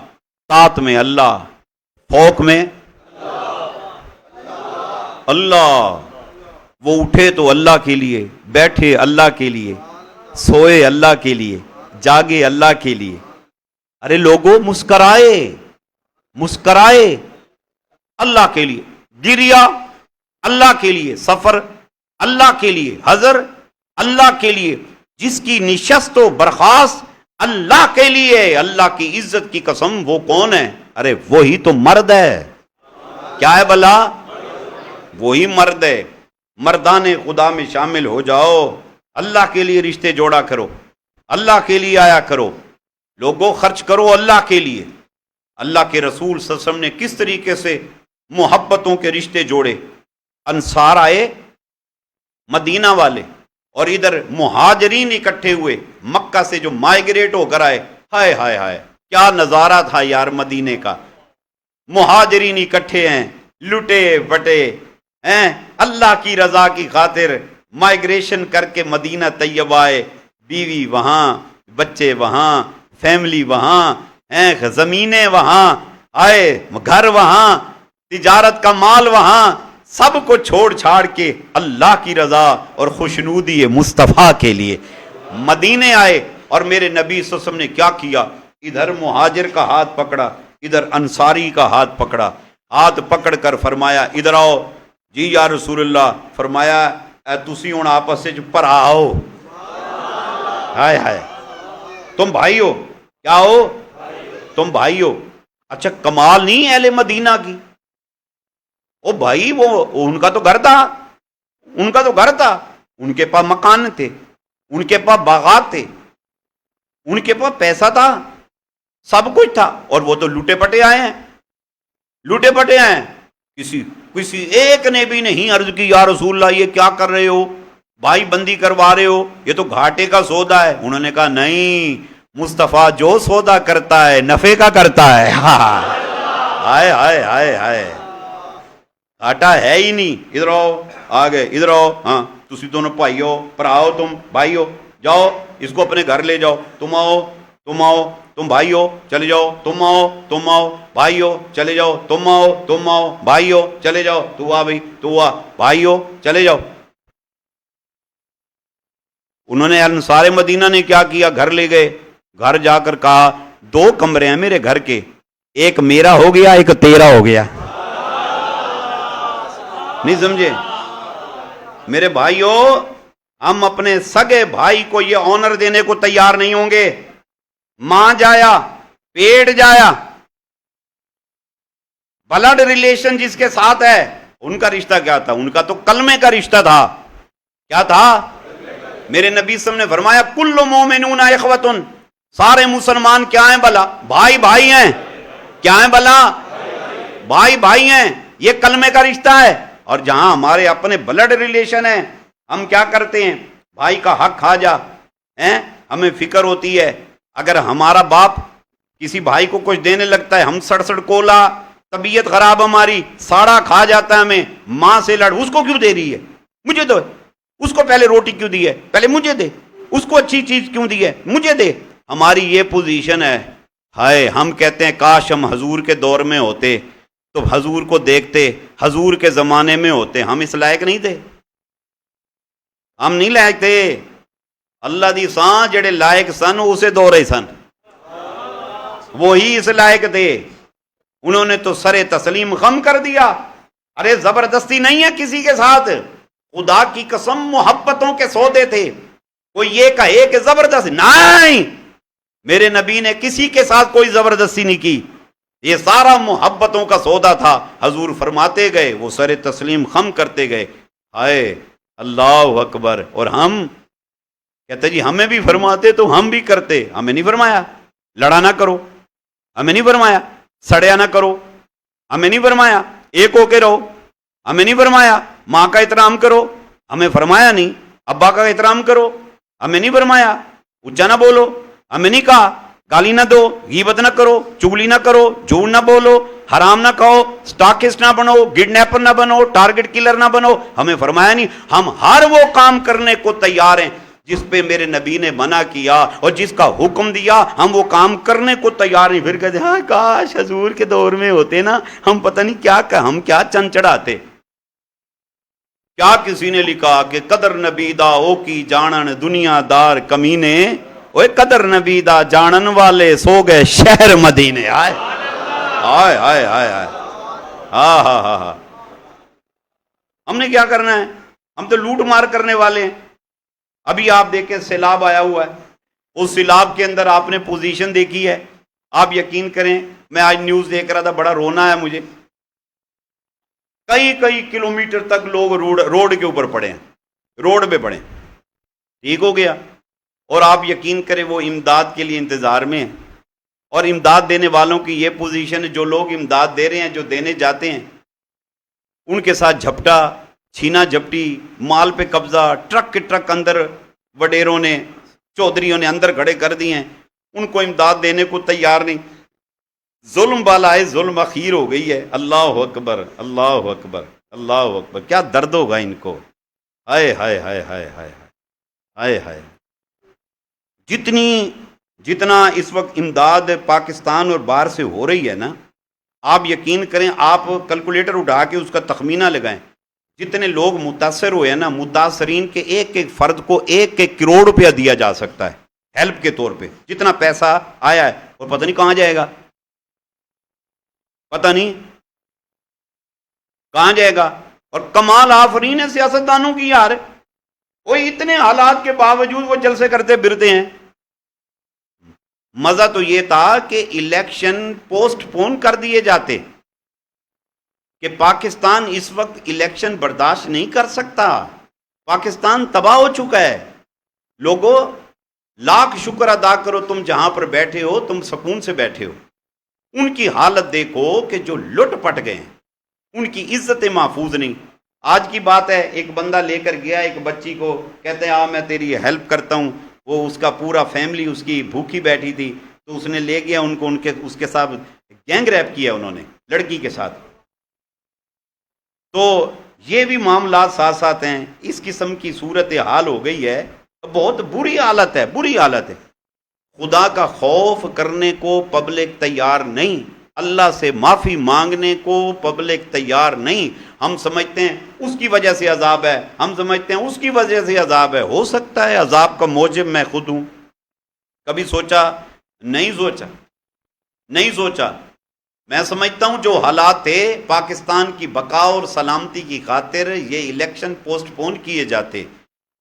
A: طاعت میں اللہ، فوق میں اللہ، وہ اٹھے تو اللہ کے لیے، بیٹھے اللہ کے لیے، سوئے اللہ کے لیے، جاگے اللہ کے لیے۔ ارے لوگوں مسکرائے، مسکرائے اللہ کے لیے، گریا اللہ کے لیے، سفر اللہ کے لیے، حضر اللہ کے لیے، جس کی نشست و برخاست اللہ کے لیے، اللہ کی عزت کی قسم وہ کون ہے؟ ارے وہی تو مرد ہے۔ کیا ہے بلا؟ وہی مرد ہے۔ مردان خدا میں شامل ہو جاؤ، اللہ کے لیے رشتے جوڑا کرو، اللہ کے لیے آیا کرو، لوگوں خرچ کرو اللہ کے لیے۔ اللہ کے رسول صلی اللہ علیہ وسلم نے کس طریقے سے محبتوں کے رشتے جوڑے؟ انصار آئے مدینہ والے، اور ادھر مہاجرین اکٹھے ہوئے مکہ سے جو مائیگریٹ ہو کر آئے، ہائے ہائے ہائے کیا نظارہ تھا یار مدینے کا۔ مہاجرین اکٹھے ہیں، لٹے بٹے ہیں، اللہ کی رضا کی خاطر مائیگریشن کر کے مدینہ طیبہ آئے، بیوی وہاں، بچے وہاں، فیملی وہاں ہیں، زمینیں وہاں، آئے گھر وہاں، تجارت کا مال وہاں، سب کو چھوڑ چھاڑ کے اللہ کی رضا اور خوشنودی مصطفیٰ کے لیے مدینے آئے۔ اور میرے نبی صلی اللہ علیہ وسلم نے کیا کیا؟ ادھر مہاجر کا ہاتھ پکڑا، ادھر انصاری کا ہاتھ پکڑا، ہاتھ پکڑ کر فرمایا ادھر آؤ جی یا رسول اللہ، فرمایا اے تسی ہن آپس وچ بھرا آؤ، ہائے ہائے تم بھائی ہو، کیا ہو؟ تم بھائی ہو۔ اچھا کمال نہیں اہل مدینہ کی؟ او بھائی وہ ان کا تو گھر تھا، ان کا تو گھر تھا، ان کے پاس مکان تھے، ان کے پاس باغات تھے، ان کے پاس پیسہ تھا، سب کچھ تھا، اور وہ تو لوٹے پٹے آئے ہیں، لوٹے پٹے آئے ہیں۔ کسی ایک نے بھی نہیں عرض کی یا رسول اللہ یہ کیا کر رہے ہو، بھائی بندی کروا رہے ہو، یہ تو گھاٹے کا سودا ہے۔ انہوں نے کہا نہیں، مصطفیٰ جو سودا کرتا ہے نفع کا کرتا ہے۔ ہائے ہائے ہائے ہائے، گھاٹا ہے ہی نہیں۔ ادھر آؤ، آگے ادھر آؤ، ہاں تسی دونوں بھائی ہو، پراؤ، تم بھائی ہو، جاؤ اس کو اپنے گھر لے جاؤ، تم آؤ، تم آؤ، تم بھائی ہو چلے جاؤ، تم آؤ، تم آؤ بھائی ہو چلے جاؤ، تم آؤ، تم آؤ بھائی ہو چلے جاؤ، تو آ بھائی، تو آ بھائی ہو چلے جاؤ۔ انہوں نے انصار مدینہ نے کیا کیا؟ گھر لے گئے، گھر جا کر کہا دو کمرے ہیں میرے گھر کے، ایک میرا ہو گیا ایک تیرا ہو گیا۔ نہیں سمجھے میرے بھائیو؟ ہم اپنے سگے بھائی کو یہ آنر دینے کو تیار نہیں ہوں گے۔ ماں جایا، پیٹ جایا، بلڈ ریلیشن جس کے ساتھ ہے، ان کا رشتہ کیا تھا؟ ان کا تو کلمے کا رشتہ تھا۔ کیا تھا؟ میرے نبی صلی اللہ علیہ وسلم نے فرمایا کل مومنون اخوتن، سارے مسلمان کیا ہیں بلا؟ بھائی بھائی ہیں۔ کیا ہیں بلا؟ بھائی بھائی ہیں، یہ کلمے کا رشتہ ہے۔ اور جہاں ہمارے اپنے بلڈ ریلیشن ہیں، ہم کیا کرتے ہیں؟ بھائی کا حق کھا جا، ہمیں فکر ہوتی ہے۔ اگر ہمارا باپ کسی بھائی کو کچھ دینے لگتا ہے، ہم سڑ سڑ کولا، طبیعت خراب ہماری، ساڑا کھا جاتا ہے ہمیں، ماں سے لڑ، اس کو کیوں دے رہی ہے؟ مجھے دو، اس کو پہلے روٹی کیوں دی ہے؟ پہلے مجھے دے، اس کو اچھی چیز کیوں دی ہے؟ مجھے دے۔ ہماری یہ پوزیشن ہے۔ ہائے ہم کہتے ہیں کاش ہم حضور کے دور میں ہوتے تو حضور کو دیکھتے، حضور کے زمانے میں ہوتے۔ ہم اس لائق نہیں تھے، ہم نہیں لائق تھے۔ اللہ دی سان جڑے لائق سن اسے دورے سن، وہی اس لائق تھے۔ انہوں نے تو سر تسلیم خم کر دیا۔ ارے زبردستی نہیں ہے کسی کے ساتھ، خدا کی قسم محبتوں کے سودے تھے۔ کوئی یہ کہے کہ زبردستی، نہیں، میرے نبی نے کسی کے ساتھ کوئی زبردستی نہیں کی، یہ سارا محبتوں کا سودا تھا۔ حضور فرماتے گئے، وہ سر تسلیم خم کرتے گئے۔ ہائے اللہ اکبر۔ اور ہم کہتے جی ہمیں بھی فرماتے تو ہم بھی کرتے۔ ہمیں نہیں فرمایا لڑا نہ کرو، ہمیں نہیں فرمایا سڑیا نہ کرو، ہمیں نہیں فرمایا ایک ہو کے رہو، ہمیں نہیں فرمایا ماں کا احترام کرو، ہمیں فرمایا نہیں ابا کا احترام کرو، ہمیں نہیں فرمایا اونچا نہ بولو، ہمیں نہیں کہا گالی نہ دو، غیبت نہ کرو، چگلی نہ کرو، جھوٹ نہ بولو، حرام نہ کھاؤ، سٹاکسٹ نہ بنو، کڈنیپر نہ بنو، ٹارگٹ کلر نہ بنو. ہمیں فرمایا نہیں. ہم ہر وہ کام کرنے کو تیار ہیں جس پہ میرے نبی نے منع کیا اور جس کا حکم دیا، ہم وہ کام کرنے کو تیار نہیں. پھر کہتے ہاں کاش حضور کے دور میں ہوتے نا، ہم پتہ نہیں کیا ہم کیا چند چڑھاتے. کیا کسی نے لکھا کہ قدر نبی دا او کی جانن دنیا دار کمینے، اوے قدر نبی دا جانن والے سو گئے شہر مدینے. آئے آئے آئے آئے آئے ہاں ہاں ہاں ہاں. ہم نے کیا کرنا ہے؟ ہم تو لوٹ مار کرنے والے ہیں. ابھی آپ دیکھیں سیلاب آیا ہوا ہے، اس سیلاب کے اندر آپ نے پوزیشن دیکھی ہے. آپ یقین کریں، میں آج نیوز دیکھ رہا تھا، بڑا رونا ہے مجھے. کئی کلومیٹر تک لوگ روڈ کے اوپر پڑے ہیں، روڈ پہ پڑے. ٹھیک ہو گیا. اور آپ یقین کریں وہ امداد کے لیے انتظار میں ہیں، اور امداد دینے والوں کی یہ پوزیشن ہے، جو لوگ امداد دے رہے ہیں، جو دینے جاتے ہیں، ان کے ساتھ جھپٹا چھینا جھپٹی، مال پہ قبضہ، ٹرک کے ٹرک اندر وڈیروں نے چودھریوں نے اندر کھڑے کر دیے ہیں. ان کو امداد دینے کو تیار نہیں. ظلم بالائے ظلم اخیر ہو گئی ہے. اللہ اکبر اللہ اکبر اللہ اکبر. کیا درد ہوگا ان کو. ہائے ہائے ہائے ہائے ہائے ہائے ہائے. جتنا اس وقت امداد پاکستان اور باہر سے ہو رہی ہے نا، آپ یقین کریں، آپ کیلکولیٹر اٹھا کے اس کا تخمینہ لگائیں. جتنے لوگ متاثر ہوئے ہیں نا، متاثرین کے ایک ایک فرد کو 1 کروڑ روپیہ دیا جا سکتا ہے ہیلپ کے طور پہ. جتنا پیسہ آیا ہے، اور پتہ نہیں کہاں جائے گا، پتہ نہیں کہاں جائے گا. اور کمال آفرین ہے سیاستدانوں کی یار، وہ اتنے حالات کے باوجود وہ جلسے کرتے پھرتے ہیں. مزہ تو یہ تھا کہ الیکشن پوسٹ پون کر دیے جاتے، کہ پاکستان اس وقت الیکشن برداشت نہیں کر سکتا. پاکستان تباہ ہو چکا ہے. لوگوں لاکھ شکر ادا کرو تم جہاں پر بیٹھے ہو، تم سکون سے بیٹھے ہو. ان کی حالت دیکھو کہ جو لٹ پٹ گئے ہیں، ان کی عزت محفوظ نہیں. آج کی بات ہے، ایک بندہ لے کر گیا ایک بچی کو، کہتے ہیں میں تیری ہیلپ کرتا ہوں. وہ اس کا پورا فیملی اس کی بھوکی بیٹھی تھی، تو اس نے لے گیا ان کو، اس کے ساتھ گینگ ریپ کیا انہوں نے لڑکی کے ساتھ. تو یہ بھی معاملات ساتھ ساتھ ہیں. اس قسم کی صورت حال ہو گئی ہے، بہت بری حالت ہے، بری حالت ہے. خدا کا خوف کرنے کو پبلک تیار نہیں، اللہ سے معافی مانگنے کو پبلک تیار نہیں. ہم سمجھتے ہیں اس کی وجہ سے عذاب ہے، ہم سمجھتے ہیں اس کی وجہ سے عذاب ہے. ہو سکتا ہے عذاب کا موجب میں خود ہوں. کبھی سوچا؟ نہیں سوچا، نہیں سوچا. میں سمجھتا ہوں جو حالات تھے، پاکستان کی بقا اور سلامتی کی خاطر یہ الیکشن پوسٹ پون کیے جاتے،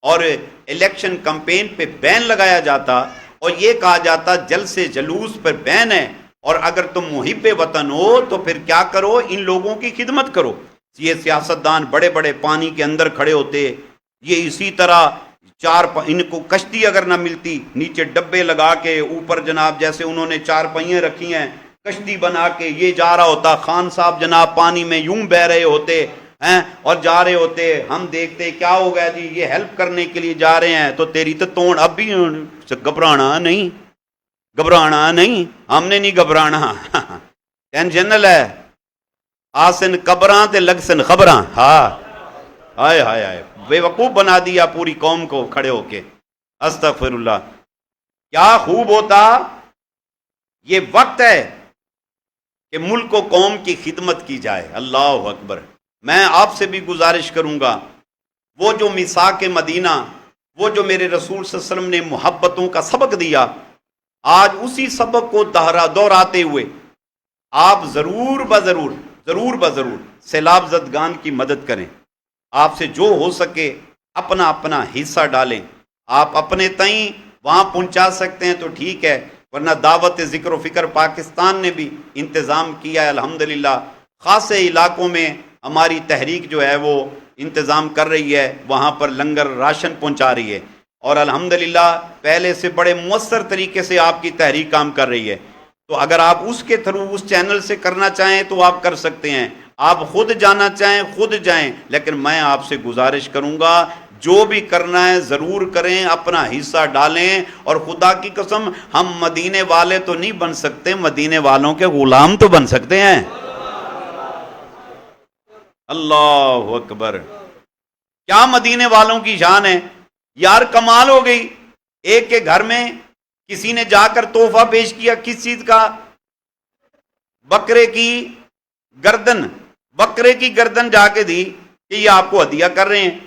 A: اور الیکشن کمپین پہ بین لگایا جاتا، اور یہ کہا جاتا جلسے جلوس پر بین ہے، اور اگر تم محب وطن ہو تو پھر کیا کرو، ان لوگوں کی خدمت کرو. یہ سیاستدان بڑے بڑے پانی کے اندر کھڑے ہوتے، یہ اسی طرح ان کو کشتی اگر نہ ملتی، نیچے ڈبے لگا کے، اوپر جناب جیسے انہوں نے 4 پہیے رکھی ہیں، کشتی بنا کے یہ جا رہا ہوتا. خان صاحب جناب پانی میں یوں بہ رہے ہوتے ہیں اور جا رہے ہوتے. ہم دیکھتے کیا ہو گیا جی، یہ ہیلپ کرنے کے لیے جا رہے ہیں. تو تیری تو توڑ. اب بھی گھبرانا نہیں، گھبرانا نہیں، ہم نے نہیں گھبرانا. ٹینشن ہے آسن قبراں تے لگ سن خبراں. ہاں ہائے ہائے ہائے، بے وقوف بنا دیا پوری قوم کو کھڑے ہو کے. استغفر اللہ. کیا خوب ہوتا. یہ وقت ہے کہ ملک و قوم کی خدمت کی جائے. اللہ اکبر. میں آپ سے بھی گزارش کروں گا، وہ جو میثاق مدینہ، وہ جو میرے رسول صلی اللہ علیہ وسلم نے محبتوں کا سبق دیا، آج اسی سبق کو دہراتے ہوئے آپ ضرور بضرور سیلاب زدگان کی مدد کریں. آپ سے جو ہو سکے اپنا اپنا حصہ ڈالیں. آپ اپنے تئیں وہاں پہنچا سکتے ہیں تو ٹھیک ہے، ورنہ دعوت ذکر و فکر پاکستان نے بھی انتظام کیا ہے الحمدللہ. خاصے علاقوں میں ہماری تحریک جو ہے وہ انتظام کر رہی ہے، وہاں پر لنگر راشن پہنچا رہی ہے، اور الحمدللہ پہلے سے بڑے مؤثر طریقے سے آپ کی تحریک کام کر رہی ہے. تو اگر آپ اس کے تھرو اس چینل سے کرنا چاہیں تو آپ کر سکتے ہیں. آپ خود جانا چاہیں خود جائیں، لیکن میں آپ سے گزارش کروں گا جو بھی کرنا ہے ضرور کریں، اپنا حصہ ڈالیں. اور خدا کی قسم ہم مدینے والے تو نہیں بن سکتے، مدینے والوں کے غلام تو بن سکتے ہیں. اللہ اکبر، کیا مدینے والوں کی شان ہے یار، کمال ہو گئی۔ ایک کے گھر میں کسی نے جا کر تحفہ پیش کیا، کس چیز کا؟ بکرے کی گردن، بکرے کی گردن جا کے دی کہ یہ آپ کو ہدیہ کر رہے ہیں۔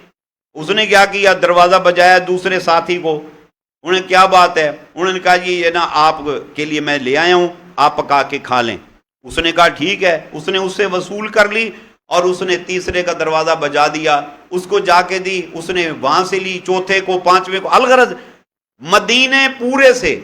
A: اس نے کیا کیا، دروازہ بجایا دوسرے ساتھی کو، انہیں کیا بات ہے، انہوں نے کہا یہ نا آپ کے لیے میں لے آیا ہوں، آپ پکا کے کھا لیں۔ اس نے کہا ٹھیک ہے، اس نے اس سے وصول کر لی اور اس نے تیسرے کا دروازہ بجا دیا، اس کو جا کے دی، اس نے وہاں سے لی، چوتھے کو، پانچویں کو۔ الغرض مدینے پورے سے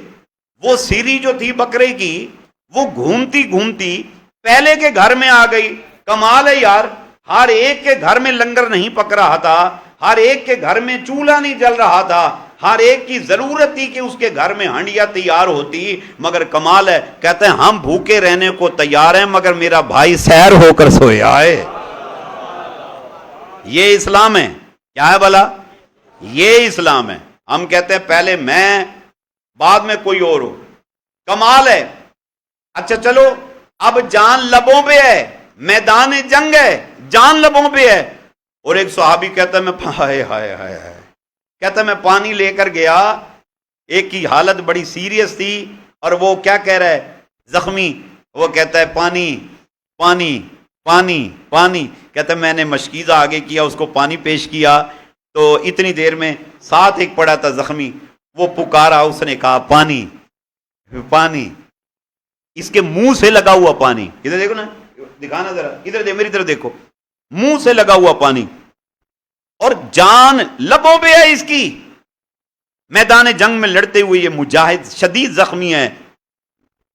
A: وہ سیری جو تھی بکرے کی، وہ گھومتی گھومتی پہلے کے گھر میں آ گئی۔ کمال ہے یار، ہر ایک کے گھر میں لنگر نہیں پک رہا تھا، ہر ایک کے گھر میں چولہا نہیں جل رہا تھا، ہر ایک کی ضرورت تھی کہ اس کے گھر میں ہنڈیا تیار ہوتی، مگر کمال ہے، کہتے ہیں ہم بھوکے رہنے کو تیار ہیں مگر میرا بھائی سیر ہو کر سویا ہے۔ یہ اسلام ہے، کیا ہے بھلا؟ یہ اسلام ہے۔ ہم کہتے ہیں پہلے میں، بعد میں کوئی اور ہو۔ کمال ہے۔ اچھا چلو، اب جان لبوں پہ ہے، میدان جنگ ہے، جان لبوں پہ ہے، اور ایک صحابی کہتا ہے میں ہائے ہائے ہائے ہائے، کہتا ہے میں پانی لے کر گیا، ایک کی حالت بڑی سیریس تھی، اور وہ کیا کہہ رہا ہے، زخمی، وہ کہتا ہے پانی پانی پانی پانی، کہتا ہے میں نے مشکیزہ آگے کیا، اس کو پانی پیش کیا، تو اتنی دیر میں ساتھ ایک پڑا تھا زخمی، وہ پکارا، اس نے کہا پانی پانی، اس کے منہ سے لگا ہوا پانی، ادھر دیکھو نا، دکھانا ذرا، ادھر دیکھو، میری طرف دیکھو، منہ سے لگا ہوا پانی، اور جان لبوں پہ ہے اس کی، میدان جنگ میں لڑتے ہوئے یہ مجاہد شدید زخمی ہے،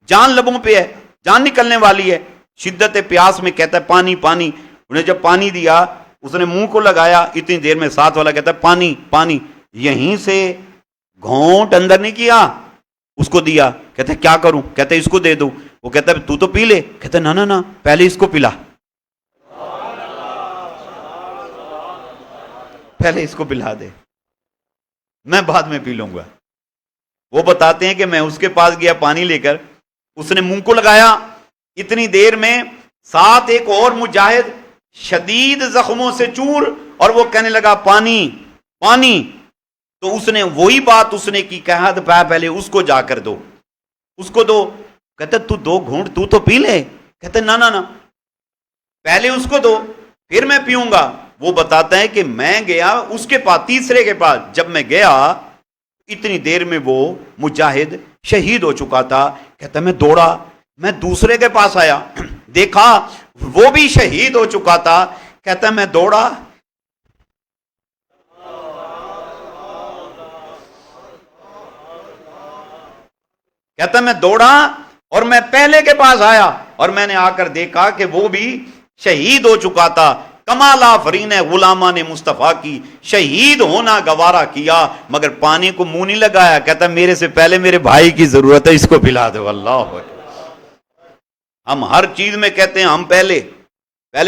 A: جان لبوں پہ ہے، جان نکلنے والی ہے، شدت پیاس میں کہتا ہے پانی پانی، انہیں جب پانی دیا، اس نے منہ کو لگایا، اتنی دیر میں ساتھ والا کہتا ہے پانی پانی، یہیں سے گھونٹ اندر نہیں کیا، اس کو دیا، کہتے کیا کروں، کہتے اس کو دے دو، وہ کہتا ہے تو پی لے، کہتے نا نا نا، پہلے اس کو پلا، پہلے اس کو پلا دے، میں بعد میں پی لوں گا۔ وہ بتاتے ہیں کہ میں اس کے پاس گیا پانی لے کر، اس نے منہ کو لگایا، اتنی دیر میں ساتھ ایک اور مجاہد شدید زخموں سے چور، اور وہ کہنے لگا پانی پانی، تو اس نے وہی بات اس نے کی، کہا پہلے اس کو جا کر دو، اس کو دو، کہتے تو دو گھونٹ تو پی لے، کہتے نا نا نا، پہلے اس کو دو پھر میں پیوں گا۔ وہ بتاتا ہے کہ میں گیا اس کے پاس، تیسرے کے پاس، جب میں گیا اتنی دیر میں وہ مجاہد شہید ہو چکا تھا، کہتا میں دوڑا، میں دوسرے کے پاس آیا، دیکھا وہ بھی شہید ہو چکا تھا، کہتا میں دوڑا، کہتا میں دوڑا اور میں پہلے کے پاس آیا، اور میں نے آ کر دیکھا کہ وہ بھی شہید ہو چکا تھا۔ کمال آفرین ہے غلامان مصطفیٰ کی، شہید ہونا گوارا کیا مگر پانی کو منہ نہیں لگایا، کہتا میرے سے پہلے میرے بھائی کی ضرورت ہے، اس کو پلا دو۔ اللہ، ہم ہر چیز میں کہتے ہیں ہم پہلے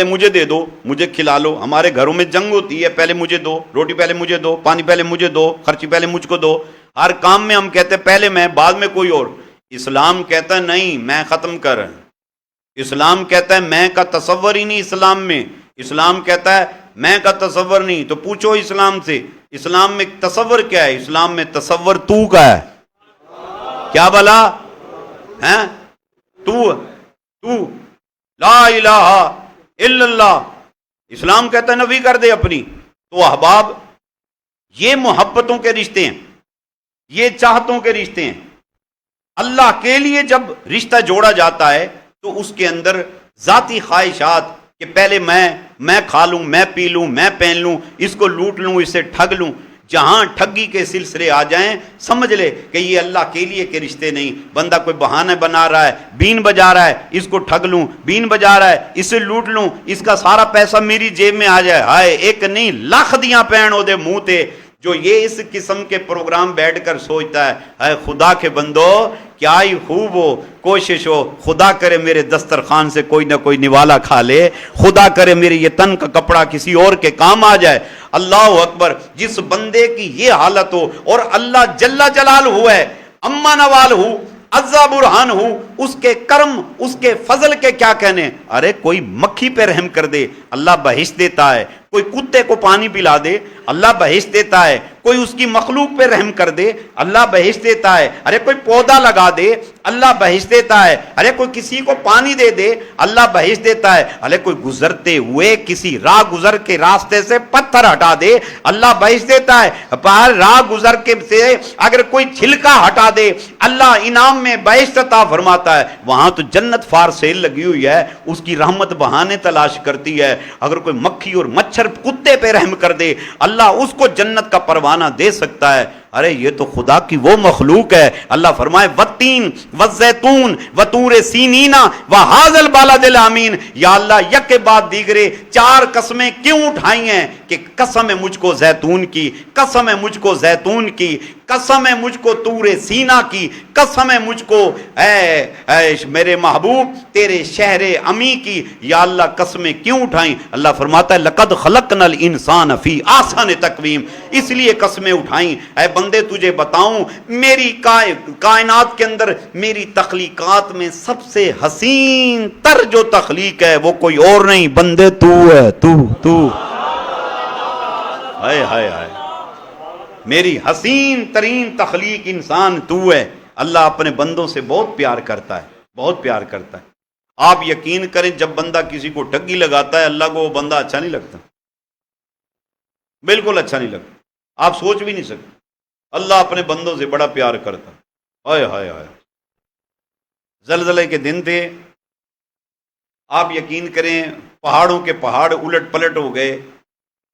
A: مجھے دے دو، مجھے کھلا لو، ہمارے گھروں میں جنگ ہوتی ہے، پہلے مجھے دو، روٹی پہلے مجھے دو، پانی پہلے مجھے دو، خرچی پہلے مجھ کو دو، ہر کام میں ہم کہتے ہیں پہلے میں بعد میں کوئی اور۔ اسلام کہتا ہے نہیں، میں ختم کر، اسلام کہتا ہے میں کا تصور ہی نہیں اسلام میں، اسلام کہتا ہے میں کا تصور نہیں، تو پوچھو اسلام سے، اسلام میں تصور کیا ہے؟ اسلام میں تصور تو کا ہے، کیا بلا ہے؟ تو لا الہ الا اللہ، اسلام کہتا ہے نفی کر دے اپنی۔ تو احباب، یہ محبتوں کے رشتے ہیں، یہ چاہتوں کے رشتے ہیں۔ اللہ کے لیے جب رشتہ جوڑا جاتا ہے تو اس کے اندر ذاتی خواہشات کہ پہلے میں کھا لوں، میں پی لوں، میں پہن لوں، اس کو لوٹ لوں، اسے ٹھگ لوں، جہاں ٹھگی کے سلسلے آ جائیں سمجھ لے کہ یہ اللہ کے لیے کے رشتے نہیں، بندہ کوئی بہانہ بنا رہا ہے، بین بجا رہا ہے، اس کو ٹھگ لوں، بین بجا رہا ہے، اسے لوٹ لوں، اس کا سارا پیسہ میری جیب میں آ جائے، ہائے ایک نہیں لاکھ دیاں پین ہو دے منہ تے۔ جو یہ اس قسم کے پروگرام بیٹھ کر سوچتا ہے، اے خدا کے بندو کیا ہی خوب ہو، کوشش ہو، خدا کرے میرے دسترخوان سے کوئی نہ کوئی نوالا کھا لے، خدا کرے میرے یہ تن کا کپڑا کسی اور کے کام آ جائے۔ اللہ اکبر، جس بندے کی یہ حالت ہو اور اللہ جل جلال ہے، اما نوال ہو، عزا برہان ہوں، اس کے کرم اس کے فضل کے کیا کہنے. ارے کوئی مکھی پہ رحم کر دے اللہ بہشت دیتا ہے، کوئی کتے کو پانی پلا دے اللہ بہشت دیتا ہے، کوئی اس کی مخلوق پہ رحم کر دے اللہ بہشت دیتا ہے. ارے کوئی پودا لگا دے اللہ بہشت دیتا ہے. ارے کوئی کسی کو پانی دے دے اللہ بہشت دیتا ہے. ارے کوئی گزرتے ہوئے کسی راہ گزر کے راستے سے پتھر ہٹا دے اللہ بہشت دیتا ہے. باہر راہ گزر کے سے اگر کوئی چھلکا ہٹا دے اللہ انعام میں بہشت عطا فرماتا ہے. وہاں تو جنت فار سیل لگی ہوئی ہے، اس کی رحمت بہانے تلاش کرتی ہے. اگر کوئی مکھی اور مچھر کتے پہ رحم کر دے اللہ اس کو جنت کا پروانہ دے سکتا ہے. ارے یہ تو خدا کی وہ مخلوق ہے. اللہ فرمائے والتین والزیتون وطور سینین وہذا البلد الامین. یا اللہ یک کے بعد دیگرے 4 قسمیں کیوں اٹھائی ہیں کہ قسم ہے مجھ کو زیتون کی، قسم ہے مجھ کو زیتون کی، قسم ہے مجھ کو طور سینا کی، قسم ہے مجھ کو اے میرے محبوب تیرے شہر امی کی. یا اللہ قسمیں کیوں اٹھائیں؟ اللہ فرماتا ہے لقد خلقنا الانسان فی احسن تقویم. اس لیے قسمیں اٹھائیں. اے بندے تجھے بتاؤں میری کائنات کے اندر میری تخلیقات میں سب سے حسین تر جو تخلیق ہے وہ کوئی اور نہیں بندے تو ہے. تو ہائے ہائے ہائے میری حسین ترین تخلیق انسان تو ہے. اللہ اپنے بندوں سے بہت پیار کرتا ہے، بہت پیار کرتا ہے. آپ یقین کریں جب بندہ کسی کو ٹھگی لگاتا ہے اللہ کو وہ بندہ اچھا نہیں لگتا، بالکل اچھا نہیں لگتا. آپ سوچ بھی نہیں سکتے اللہ اپنے بندوں سے بڑا پیار کرتا. ہائے ہائے ہائے زلزلے کے دن تھے، آپ یقین کریں پہاڑوں کے پہاڑ الٹ پلٹ ہو گئے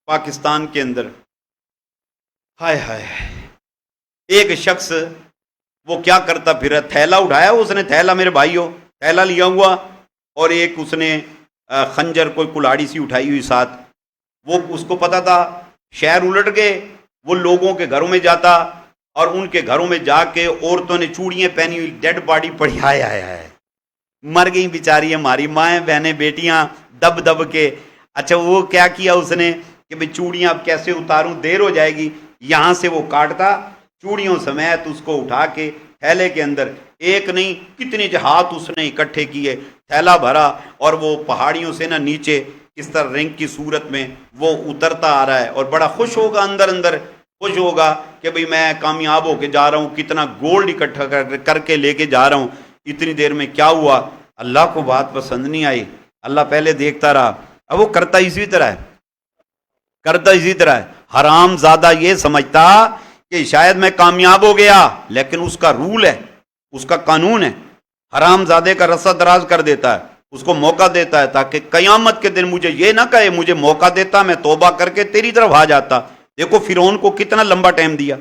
A: پاکستان کے اندر. ہائے ہائے ایک شخص وہ کیا کرتا پھر تھیلا اٹھایا اس نے، تھیلا میرے بھائیو تھیلا لیا ہوا اور ایک اس نے خنجر کوئی کلاڑی سی اٹھائی ہوئی ساتھ. وہ اس کو پتا تھا شہر الٹ گئے، وہ لوگوں کے گھروں میں جاتا اور ان کے گھروں میں جا کے عورتوں نے چوڑیاں پہنی ہوئی ڈیڈ باڈی پڑی، ہائے ہائے ہائے مر گئی بیچاری ہماری مائیں بہنیں بیٹیاں دب دب کے. اچھا وہ کیا کیا اس نے کہ بھئی چوڑیاں اب کیسے اتاروں دیر ہو جائے گی. یہاں سے وہ کاٹتا چوڑیوں سمیت اس کو اٹھا کے تھیلے کے اندر، ایک نہیں کتنے ہاتھ اس نے اکٹھے کیے، تھیلا بھرا اور وہ پہاڑیوں سے نا نیچے اس طرح رنگ کی صورت میں وہ اترتا آ رہا ہے اور بڑا خوش ہوگا، اندر اندر خوش ہوگا کہ بھئی میں کامیاب ہو کے جا رہا ہوں، کتنا گولڈ اکٹھا کر کے لے کے جا رہا ہوں. اتنی دیر میں کیا ہوا اللہ کو بات پسند نہیں آئی. اللہ پہلے دیکھتا رہا. اب وہ کرتا اسی طرح ہے، کرتا اسی طرح ہے. حرام زادہ یہ سمجھتا کہ شاید میں کامیاب ہو گیا، لیکن اس کا رول ہے، اس کا قانون ہے. حرام زادے کا رسہ دراز کر دیتا ہے، اس کو موقع دیتا ہے تاکہ قیامت کے دن مجھے یہ نہ کہے، مجھے موقع دیتا میں توبہ کر کے تیری طرف آ جاتا. دیکھو فرعون کو کتنا لمبا ٹائم دیا،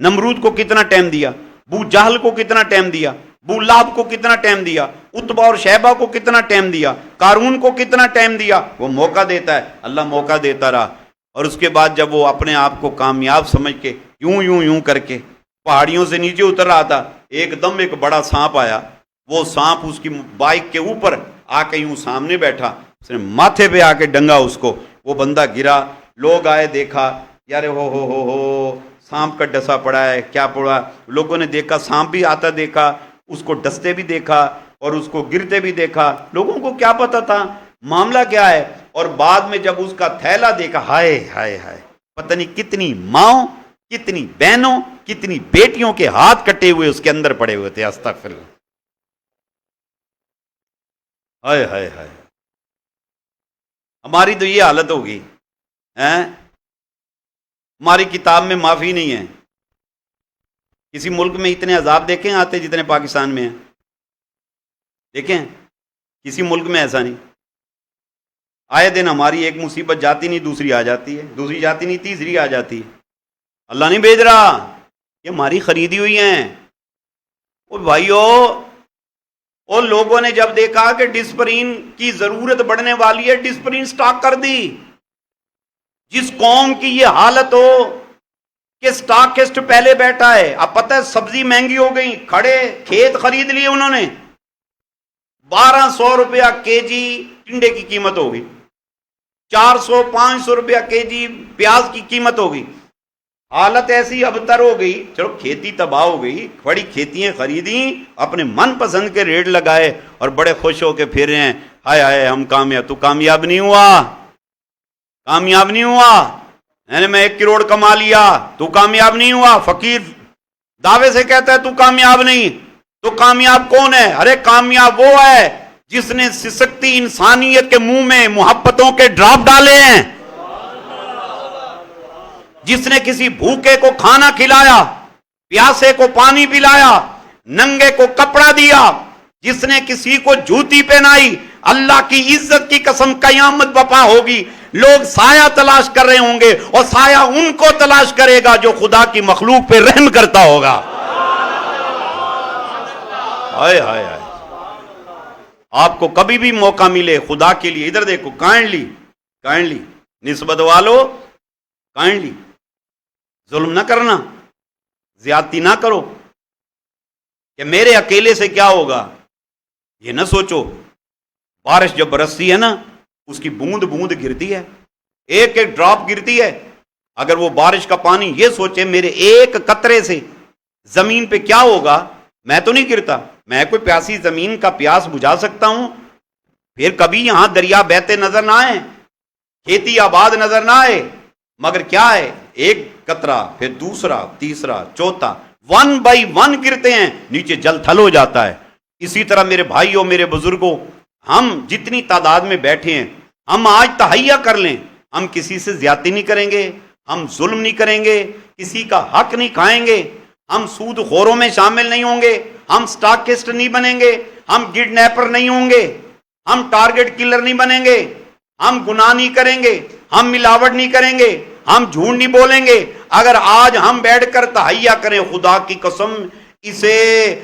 A: نمرود کو کتنا ٹائم دیا، ابو جہل کو کتنا ٹائم دیا، ابو لہب کو کتنا ٹائم دیا، عتبہ اور شیبہ کو کتنا ٹائم دیا، قارون کو کتنا ٹائم دیا. وہ موقع دیتا ہے، اللہ موقع دیتا رہا. اور اس کے بعد جب وہ اپنے آپ کو کامیاب سمجھ کے یوں یوں یوں کر کے پہاڑیوں سے نیچے اتر رہا تھا، ایک دم ایک بڑا سانپ آیا. وہ سانپ اس کی بائک کے اوپر آ کے یوں سامنے بیٹھا، اس نے ماتھے پہ آ کے ڈنگا اس کو. وہ بندہ گرا، لوگ آئے دیکھا، یار ہو سانپ کا ڈسا پڑا ہے، کیا پڑا. لوگوں نے دیکھا سانپ بھی آتا دیکھا، اس کو ڈستے بھی دیکھا اور اس کو گرتے بھی دیکھا. لوگوں کو کیا پتا تھا معاملہ کیا ہے. اور بعد میں جب اس کا تھیلا دیکھا، ہائے ہائے ہائے پتہ نہیں کتنی ماؤں کتنی بہنوں کتنی بیٹیوں کے ہاتھ کٹے ہوئے اس کے اندر پڑے ہوئے تھے. استغفر اللہ. ہائے ہائے ہائے ہماری تو یہ حالت ہوگی. ہماری کتاب میں معافی نہیں ہے. کسی ملک میں اتنے عذاب دیکھیں آتے جتنے پاکستان میں ہیں؟ دیکھیں کسی ملک میں ایسا نہیں. آئے دن ہماری ایک مصیبت جاتی نہیں دوسری آ جاتی ہے، دوسری جاتی نہیں تیسری آ جاتی ہے. اللہ نہیں بھیج رہا، یہ ہماری خریدی ہوئی ہیں. او بھائیو، اور لوگوں نے جب دیکھا کہ ڈسپرین کی ضرورت بڑھنے والی ہے، ڈسپرین سٹاک کر دی. جس قوم کی یہ حالت ہو کہ سٹاکسٹ پہلے بیٹھا ہے، اب پتہ ہے سبزی مہنگی ہو گئی، کھڑے کھیت خرید لیے انہوں نے، 1200 روپیہ کے جی ٹنڈے کی قیمت ہوگی، 400 500 روپیہ کے جی پیاز کی قیمت ہوگی. حالت ایسی ابتر ہو گئی، چلو کھیتی تباہ ہو گئی، بڑی کھیتیاں خریدیں، اپنے من پسند کے ریٹ لگائے اور بڑے خوش ہو کے پھر رہے ہیں، ہائے ہائے ہم کامیاب، تو کامیاب نہیں ہوا، کامیاب نہیں ہوا، یعنی میں 1 کروڑ کما لیا، تو کامیاب نہیں ہوا۔ فقیر دعوے سے کہتا ہے تو کامیاب نہیں، تو کامیاب کون ہے؟ ارے کامیاب وہ ہے جس نے سسکتی انسانیت کے منہ میں محبتوں کے ڈراپ ڈالے ہیں، جس نے کسی بھوکے کو کھانا کھلایا، پیاسے کو پانی پلایا، ننگے کو کپڑا دیا، جس نے کسی کو جوتی پہنائی۔ اللہ کی عزت کی قسم قیامت بپا ہوگی، لوگ سایہ تلاش کر رہے ہوں گے، اور سایہ ان کو تلاش کرے گا جو خدا کی مخلوق پہ رحم کرتا ہوگا۔ ہائے ہائے ہائے، آپ کو کبھی بھی موقع ملے خدا کے لیے، ادھر دیکھو، کائنڈلی نسبت والو، کائنڈلی ظلم نہ کرنا، زیادتی نہ کرو کہ میرے اکیلے سے کیا ہوگا۔ یہ نہ سوچو، بارش جب برستی ہے نا، اس کی بوند بوند گرتی ہے، ایک ایک ڈراپ گرتی ہے، اگر وہ بارش کا پانی یہ سوچے میرے ایک قطرے سے زمین پہ کیا ہوگا، میں تو نہیں گرتا، میں کوئی پیاسی زمین کا پیاس بجھا سکتا ہوں، پھر کبھی یہاں دریا بہتے نظر نہ آئے، کھیتی آباد نظر نہ آئے، مگر کیا ہے، ایک قطرہ، پھر دوسرا، تیسرا، چوتھا، 1 بائی 1 گرتے ہیں، نیچے جل تھل ہو جاتا ہے۔ اسی طرح میرے بھائیوں، میرے بزرگوں، ہم جتنی تعداد میں بیٹھے ہیں، ہم آج تہیہ کر لیں، ہم کسی سے زیادتی نہیں کریں گے، ہم ظلم نہیں کریں گے، کسی کا حق نہیں کھائیں گے، ہم سود خوروں میں شامل نہیں ہوں گے، ہم سٹاکسٹ نہیں بنیں گے، ہم کڈنیپر نہیں ہوں گے، ہم ٹارگٹ کلر نہیں بنیں گے، ہم گناہ نہیں کریں گے، ہم ملاوٹ نہیں کریں گے، ہم جھوٹ نہیں بولیں گے۔ اگر آج ہم بیٹھ کر تہیہ کریں، خدا کی قسم اسے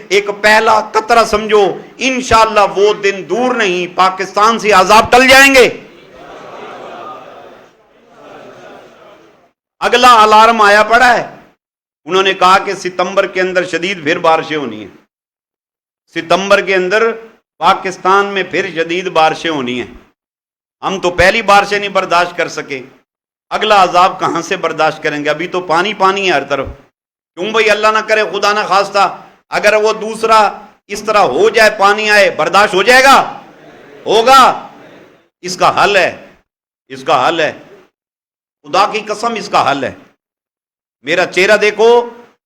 A: ایک پہلا قطرہ سمجھو، انشاءاللہ وہ دن دور نہیں، پاکستان سے عذاب ٹل جائیں گے۔ اگلا الارم آیا پڑا ہے، انہوں نے کہا کہ ستمبر کے اندر شدید پھر بارشیں ہونی ہیں، ستمبر کے اندر پاکستان میں پھر شدید بارشیں ہونی ہیں۔ ہم تو پہلی بارشیں نہیں برداشت کر سکے، اگلا عذاب کہاں سے برداشت کریں گے؟ ابھی تو پانی پانی ہے ہر طرف۔ کیوں بھائی، اللہ نہ کرے، خدا نہ خواستہ اگر وہ دوسرا اس طرح ہو جائے، پانی آئے، برداشت ہو جائے گا؟ ہوگا؟ اس کا حل ہے، اس کا حل ہے، خدا کی قسم اس کا حل ہے۔ میرا چہرہ دیکھو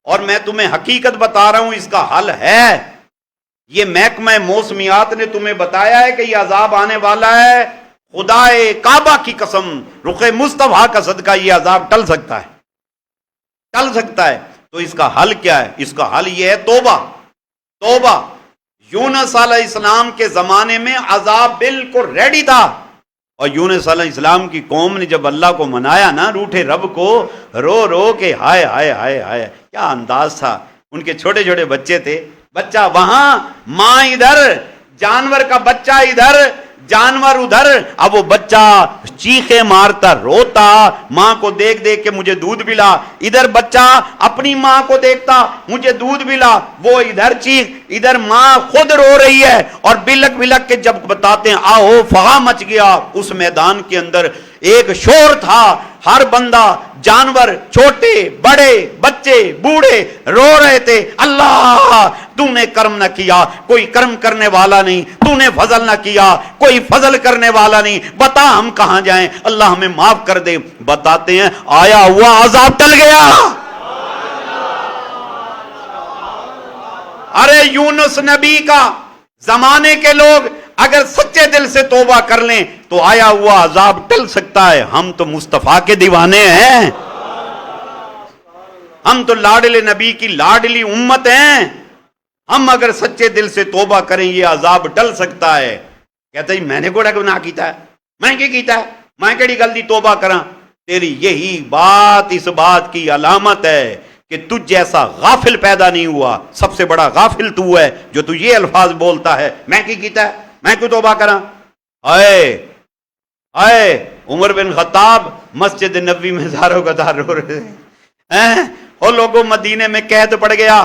A: اور میں تمہیں حقیقت بتا رہا ہوں، اس کا حل ہے۔ یہ محکمہ موسمیات نے تمہیں بتایا ہے کہ یہ عذاب آنے والا ہے، خدا کعبہ کی قسم، رخ مصطفیٰ کا صدقہ، یہ عذاب ٹل سکتا ہے، ٹل سکتا ہے۔ تو اس کا حل کیا ہے؟ اس کا حل یہ ہے توبہ، توبہ۔ یونس علیہ السلام کے زمانے میں عذاب بالکل ریڈی تھا، اور یونس علیہ السلام کی قوم نے جب اللہ کو منایا نا، روٹھے رب کو رو رو کے، ہائے ہائے ہائے ہائے، کیا انداز تھا۔ ان کے چھوٹے چھوٹے بچے تھے، بچہ وہاں، ماں ادھر، جانور کا بچہ ادھر، جانور ادھر، اب وہ بچہ چیخے مارتا، روتا، ماں کو دیکھ دیکھ کے مجھے دودھ پلا، ادھر بچہ اپنی ماں کو دیکھتا، مجھے دودھ پلا، وہ ادھر چیخ، ادھر ماں خود رو رہی ہے، اور بلک بلک کے جب بتاتے ہیں آہو فغا مچ گیا اس میدان کے اندر، ایک شور تھا، ہر بندہ، جانور، چھوٹے بڑے بچے بوڑھے رو رہے تھے، اللہ تو نے کرم نہ کیا، کوئی کرم کرنے والا نہیں، تو نے فضل نہ کیا، کوئی فضل کرنے والا نہیں، بتا ہم کہاں جائیں، اللہ ہمیں معاف کر دے۔ بتاتے ہیں آیا ہوا عذاب ٹل گیا۔ ارے یونس نبی کا زمانے کے لوگ اگر سچے دل سے توبہ کر لیں تو آیا ہوا عذاب ٹل سکتا ہے۔ ہم تو مصطفیٰ کے دیوانے ہیں، ہم تو لاڈلے نبی کی لاڈلی امت ہیں، ہم اگر سچے دل سے توبہ کریں یہ عذاب ٹل سکتا ہے۔ کہتا ہے میں نے کوڑا گناہ کیتا ہے، میں کیا کیتا ہے، میں کیڑی غلطی توبہ کراں؟ تیری یہی بات اس بات کی علامت ہے کہ تجھ جیسا غافل پیدا نہیں ہوا، سب سے بڑا غافل تو ہے جو تو یہ الفاظ بولتا ہے، میں کی کیتا ہے، میں کیوں توبہ کراں؟ آئے عمر بن خطاب مسجد نبوی میں زاروں کا دار رو رہے ہیں، اور لوگوں مدینے میں قید پڑ گیا،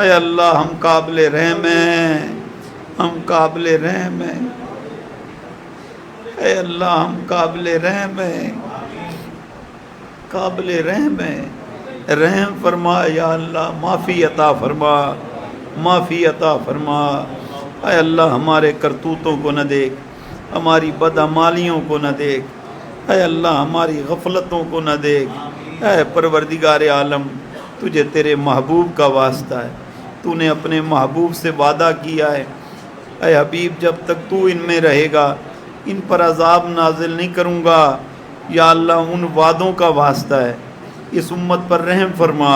A: اے اللہ ہم قابل رحم ہیں، ہم قابل رحم ہیں، اے اللہ ہم قابل رحم ہیں، قابل رحم ہیں، رحم فرما یا اللہ، معافی عطا فرما، معافی عطا فرما۔ اے اللہ ہمارے کرتوتوں کو نہ دیکھ، ہماری بدعمالیوں کو نہ دیکھ، اے اللہ ہماری غفلتوں کو نہ دیکھ۔ اے پروردگار عالم، تجھے تیرے محبوب کا واسطہ ہے، تو نے اپنے محبوب سے وعدہ کیا ہے، اے حبیب جب تک تو ان میں رہے گا ان پر عذاب نازل نہیں کروں گا۔ یا اللہ ان وعدوں کا واسطہ ہے، اس امت پر رحم فرما،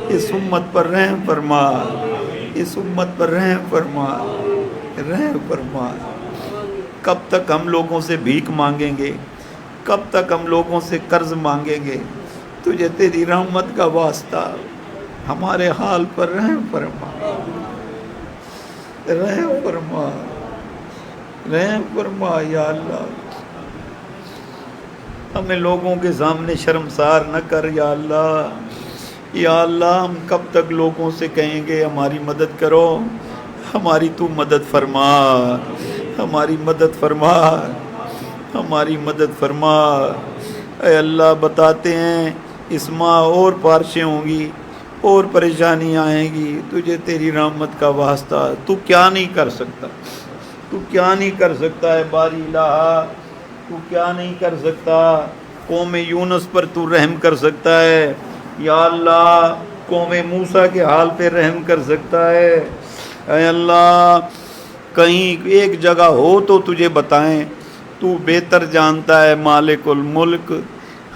A: اس امت پر رحم فرما، اس امت پر رحم فرما، رحم فرما۔ کب تک ہم لوگوں سے بھیک مانگیں گے، کب تک ہم لوگوں سے قرض مانگیں گے؟ تجھے تیری رحمت کا واسطہ، ہمارے حال پر رحم فرما، رحم فرما، رحم فرما یا اللہ۔ ہمیں لوگوں کے سامنے شرمسار نہ کر یا اللہ۔ یا اللہ ہم کب تک لوگوں سے کہیں گے ہماری مدد کرو؟ ہماری تو مدد فرما، ہماری مدد فرما، ہماری مدد فرما۔ اے اللہ بتاتے ہیں اس ماہ اور بارشیں ہوں گی، اور پریشانیاں آئیں گی، تجھے تیری رحمت کا واسطہ تو کیا نہیں کر سکتا، تو کیا نہیں کر سکتا ہے باری الہ، تو کیا نہیں کر سکتا؟ قوم یونس پر تو رحم کر سکتا ہے یا اللہ، قوم موسیٰ کے حال پہ رحم کر سکتا ہے۔ اے اللہ کہیں ایک جگہ ہو تو تجھے بتائیں، تو بہتر جانتا ہے مالک الملک۔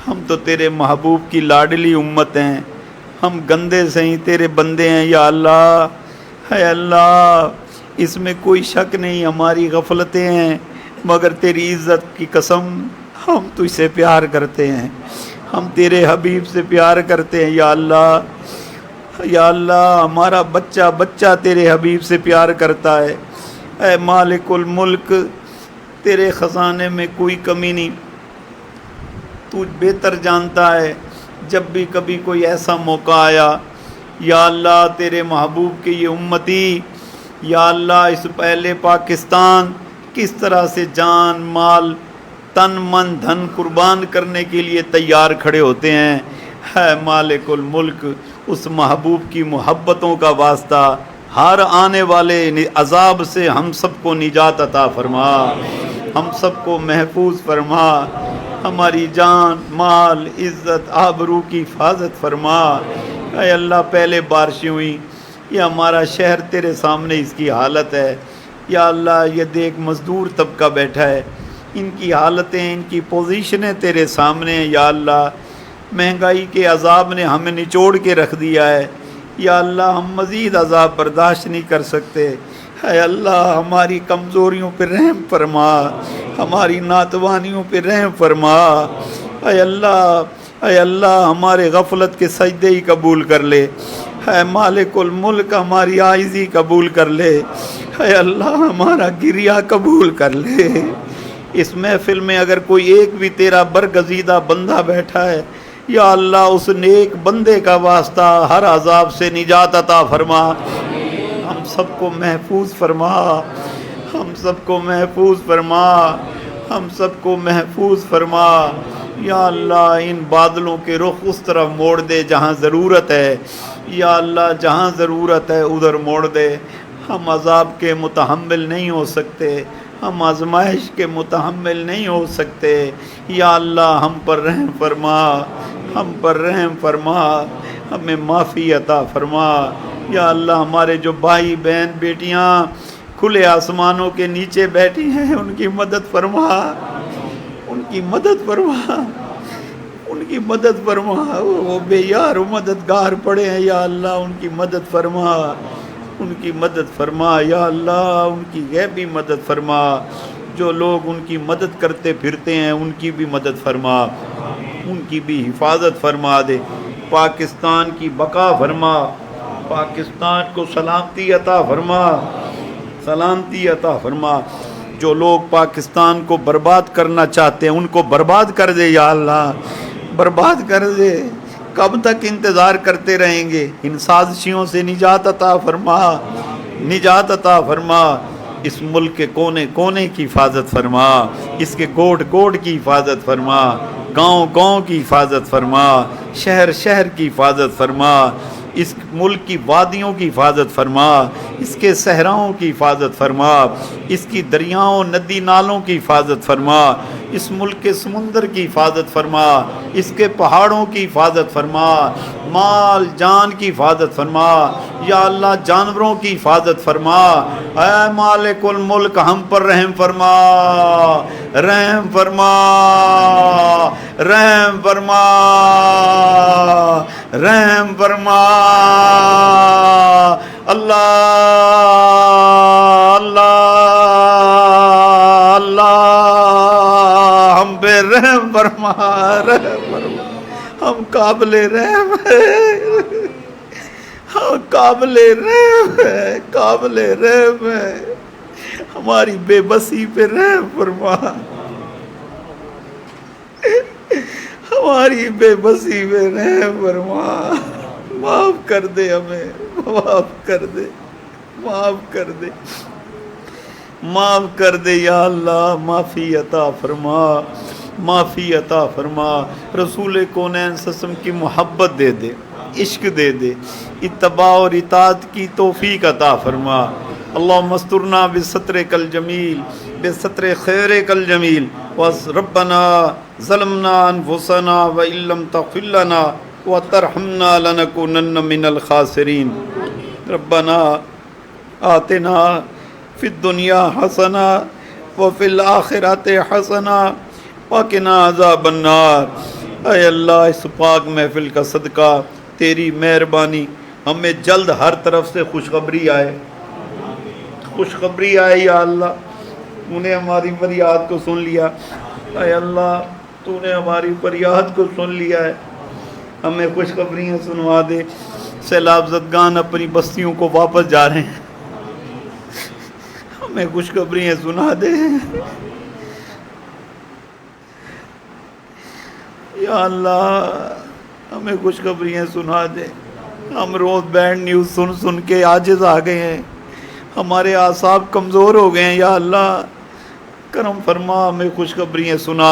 A: ہم تو تیرے محبوب کی لاڈلی امت ہیں، ہم گندے سے ہی تیرے بندے ہیں یا اللہ۔ اے اللہ اس میں کوئی شک نہیں ہماری غفلتیں ہیں، مگر تیری عزت کی قسم ہم تجھ سے پیار کرتے ہیں، ہم تیرے حبیب سے پیار کرتے ہیں یا اللہ۔ یا اللہ ہمارا بچہ بچہ تیرے حبیب سے پیار کرتا ہے۔ اے مالک الملک تیرے خزانے میں کوئی کمی نہیں، تو بہتر جانتا ہے۔ جب بھی کبھی کوئی ایسا موقع آیا یا اللہ تیرے محبوب کے یہ امتی یا اللہ اس پہلے پاکستان کس طرح سے جان مال تن من دھن قربان کرنے کے لیے تیار کھڑے ہوتے ہیں، ہے مالک الملک اس محبوب کی محبتوں کا واسطہ ہر آنے والے عذاب سے ہم سب کو نجات عطا فرما، ہم سب کو محفوظ فرما، ہماری جان مال عزت آبرو کی حفاظت فرما۔ اے اللہ پہلے بارشیں ہوئی، یہ ہمارا شہر تیرے سامنے اس کی حالت ہے یا اللہ، یہ دیکھ مزدور طبقہ بیٹھا ہے، ان کی حالتیں ان کی پوزیشنیں تیرے سامنے ہیں یا اللہ۔ مہنگائی کے عذاب نے ہمیں نچوڑ کے رکھ دیا ہے یا اللہ، ہم مزید عذاب برداشت نہیں کر سکتے۔ اے اللہ ہماری کمزوریوں پہ رحم فرما، ہماری ناتوانیوں پہ رحم فرما۔ اے اللہ، اے اللہ ہمارے غفلت کے سجدے ہی قبول کر لے، اے مالک الملک ہماری عاجزی قبول کر لے، اے اللہ ہمارا گریہ قبول کر لے۔ اس محفل میں اگر کوئی ایک بھی تیرا برگزیدہ بندہ بیٹھا ہے یا اللہ، اس نیک بندے کا واسطہ ہر عذاب سے نجات عطا فرما، ہم سب کو محفوظ فرما، ہم سب کو محفوظ فرما، ہم سب کو محفوظ فرما یا اللہ۔ ان بادلوں کے رخ اس طرف موڑ دے جہاں ضرورت ہے یا اللہ، جہاں ضرورت ہے ادھر موڑ دے۔ ہم عذاب کے متحمل نہیں ہو سکتے، ہم آزمائش کے متحمل نہیں ہو سکتے یا اللہ، ہم پر رحم فرما، ہم پر رحم فرما، ہمیں معافی عطا فرما یا اللہ۔ ہمارے جو بھائی بہن بیٹیاں کھلے آسمانوں کے نیچے بیٹھی ہیں، ان کی مدد فرما، ان کی مدد فرما، ان کی مدد فرما۔ وہ بے یار و مددگار پڑے ہیں یا اللہ، ان کی مدد فرما، ان کی مدد فرما یا اللہ، ان کی غیبی مدد فرما۔ جو لوگ ان کی مدد کرتے پھرتے ہیں ان کی بھی مدد فرما، ان کی بھی حفاظت فرما دے۔ پاکستان کی بقا فرما، پاکستان کو سلامتی عطا فرما، سلامتی عطا فرما۔ جو لوگ پاکستان کو برباد کرنا چاہتے ہیں ان کو برباد کر دے یا اللہ، برباد کر دے کب تک انتظار کرتے رہیں گے؟ ان سازشیوں سے نجات عطا فرما، نجات عطا فرما، اس ملک کے کونے کونے کی حفاظت فرما، اس کے گوٹ گوٹ کی حفاظت فرما، گاؤں گاؤں کی حفاظت فرما، شہر شہر کی حفاظت فرما، اس ملک کی وادیوں کی حفاظت فرما، اس کے صحراؤں کی حفاظت فرما، اس کی دریاؤں ندی نالوں کی حفاظت فرما، اس ملک کے سمندر کی حفاظت فرما، اس کے پہاڑوں کی حفاظت فرما، مال جان کی حفاظت فرما، یا اللہ جانوروں کی حفاظت فرما، اے مالک الملک ہم پر رحم فرما، رحم فرما، رحم فرما، رحم فرما، اللہ اللہ اللہ ہم پہ رحم فرما، رحم فرما، ہم قابل رحم ہیں، ہم قابل رحم ہے، قابل رحم ہے، ہماری بے بسی پہ رحم فرما، ہماری بے بسی پہ رحم فرما، معاف کر دے ہمیں، معاف کر دے، معاف کر دے، معاف کر دے یا اللہ، معافی عطا فرما، معافی عطا فرما، رسول کونین صلی اللہ علیہ وسلم کی محبت دے دے، عشق دے دے، اتباع اور اطاعت کی توفیق عطا فرما، اللہم استرنا بسترک الجمیل، بستر خیرک الجمیل، ربنا ظلمنا انفسنا وان لم تغفر لنا وترحمنا لنکونن من الخاسرین، ربنا آتنا فی الدنیا حسنہ وفی الآخرۃ حسنہ وقنا عذاب النار۔ اے اللہ اس پاک محفل کا صدقہ تیری مہربانی ہمیں جلد ہر طرف سے خوشخبری آئے، خوشخبری آئے یا اللہ، تو نے ہماری فریاد کو سن لیا، اے اللہ تو نے ہماری فریاد کو سن لیا ہے، ہمیں خوشخبریاں سنوا دے، سیلاب زدگان اپنی بستیوں کو واپس جا رہے ہیں، ہمیں خوشخبریاں سنا دے یا اللہ، ہمیں خوشخبریاں سنا دے، ہم روز بیڈ نیوز سن سن کے عاجز آ گئے ہیں، ہمارے اعصاب کمزور ہو گئے ہیں یا اللہ، کرم فرما، ہمیں خوشخبریاں سنا،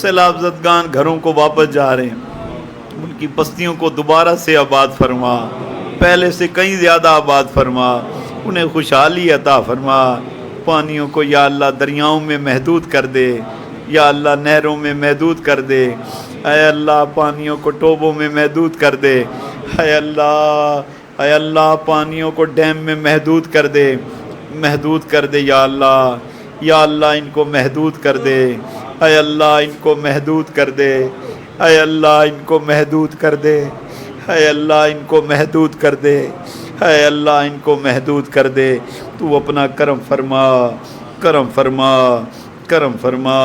A: سیلاب زدگان گھروں کو واپس جا رہے ہیں، ان کی بستیوں کو دوبارہ سے آباد فرما، پہلے سے کہیں زیادہ آباد فرما، انہیں خوشحالی عطا فرما، پانیوں کو یا اللہ دریاؤں میں محدود کر دے، یا اللہ نہروں میں محدود کر دے، اے اللہ پانیوں کو ٹوبوں میں محدود کر دے، اے اللہ پانیوں کو ڈیم میں محدود کر دے، محدود کر دے یا اللہ، یا اللہ ان کو محدود کر دے، اے اللہ ان کو محدود کر دے، اے اللہ ان کو محدود کر دے، اے اللہ ان کو محدود کر دے، اے اللہ ان کو محدود کر دے، تو اپنا کرم فرما، کرم فرما، کرم فرما،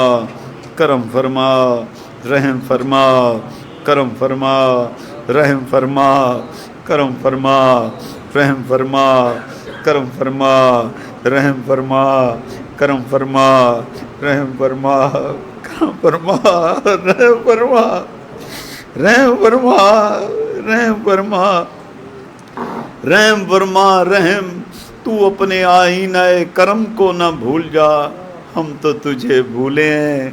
A: کرم فرما، رحم فرما، کرم فرما، رحم فرما، کرم فرما، رحم فرما، کرم فرما، رحم فرما، کرم فرما، رحم فرما، کرم فرما، رحم فرما، رحم فرما، رحم فرما، رحم فرما، رحم، تو اپنے آئینہ کرم کو نہ بھول جا، ہم تو تجھے بھولے ہیں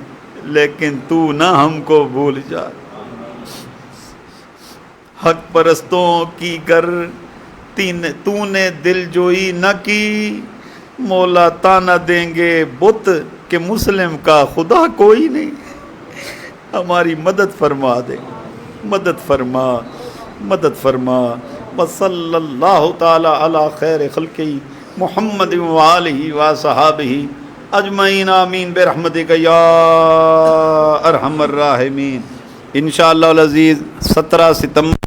A: لیکن تو نہ ہم کو بھول جا، حق پرستوں کی گر تو نے دل جوئی نہ کی، مولا تانا دیں گے بت کہ مسلم کا خدا کوئی نہیں، ہماری مدد فرما دے، مدد فرما، مدد فرما، وصلی اللہ تعالی علی خیر خلقہ محمد وآلہ وصحابہ اجمعین، آمین برحمتک یا ارحم الراحمین۔ انشاءاللہ العزیز 17 ستمبر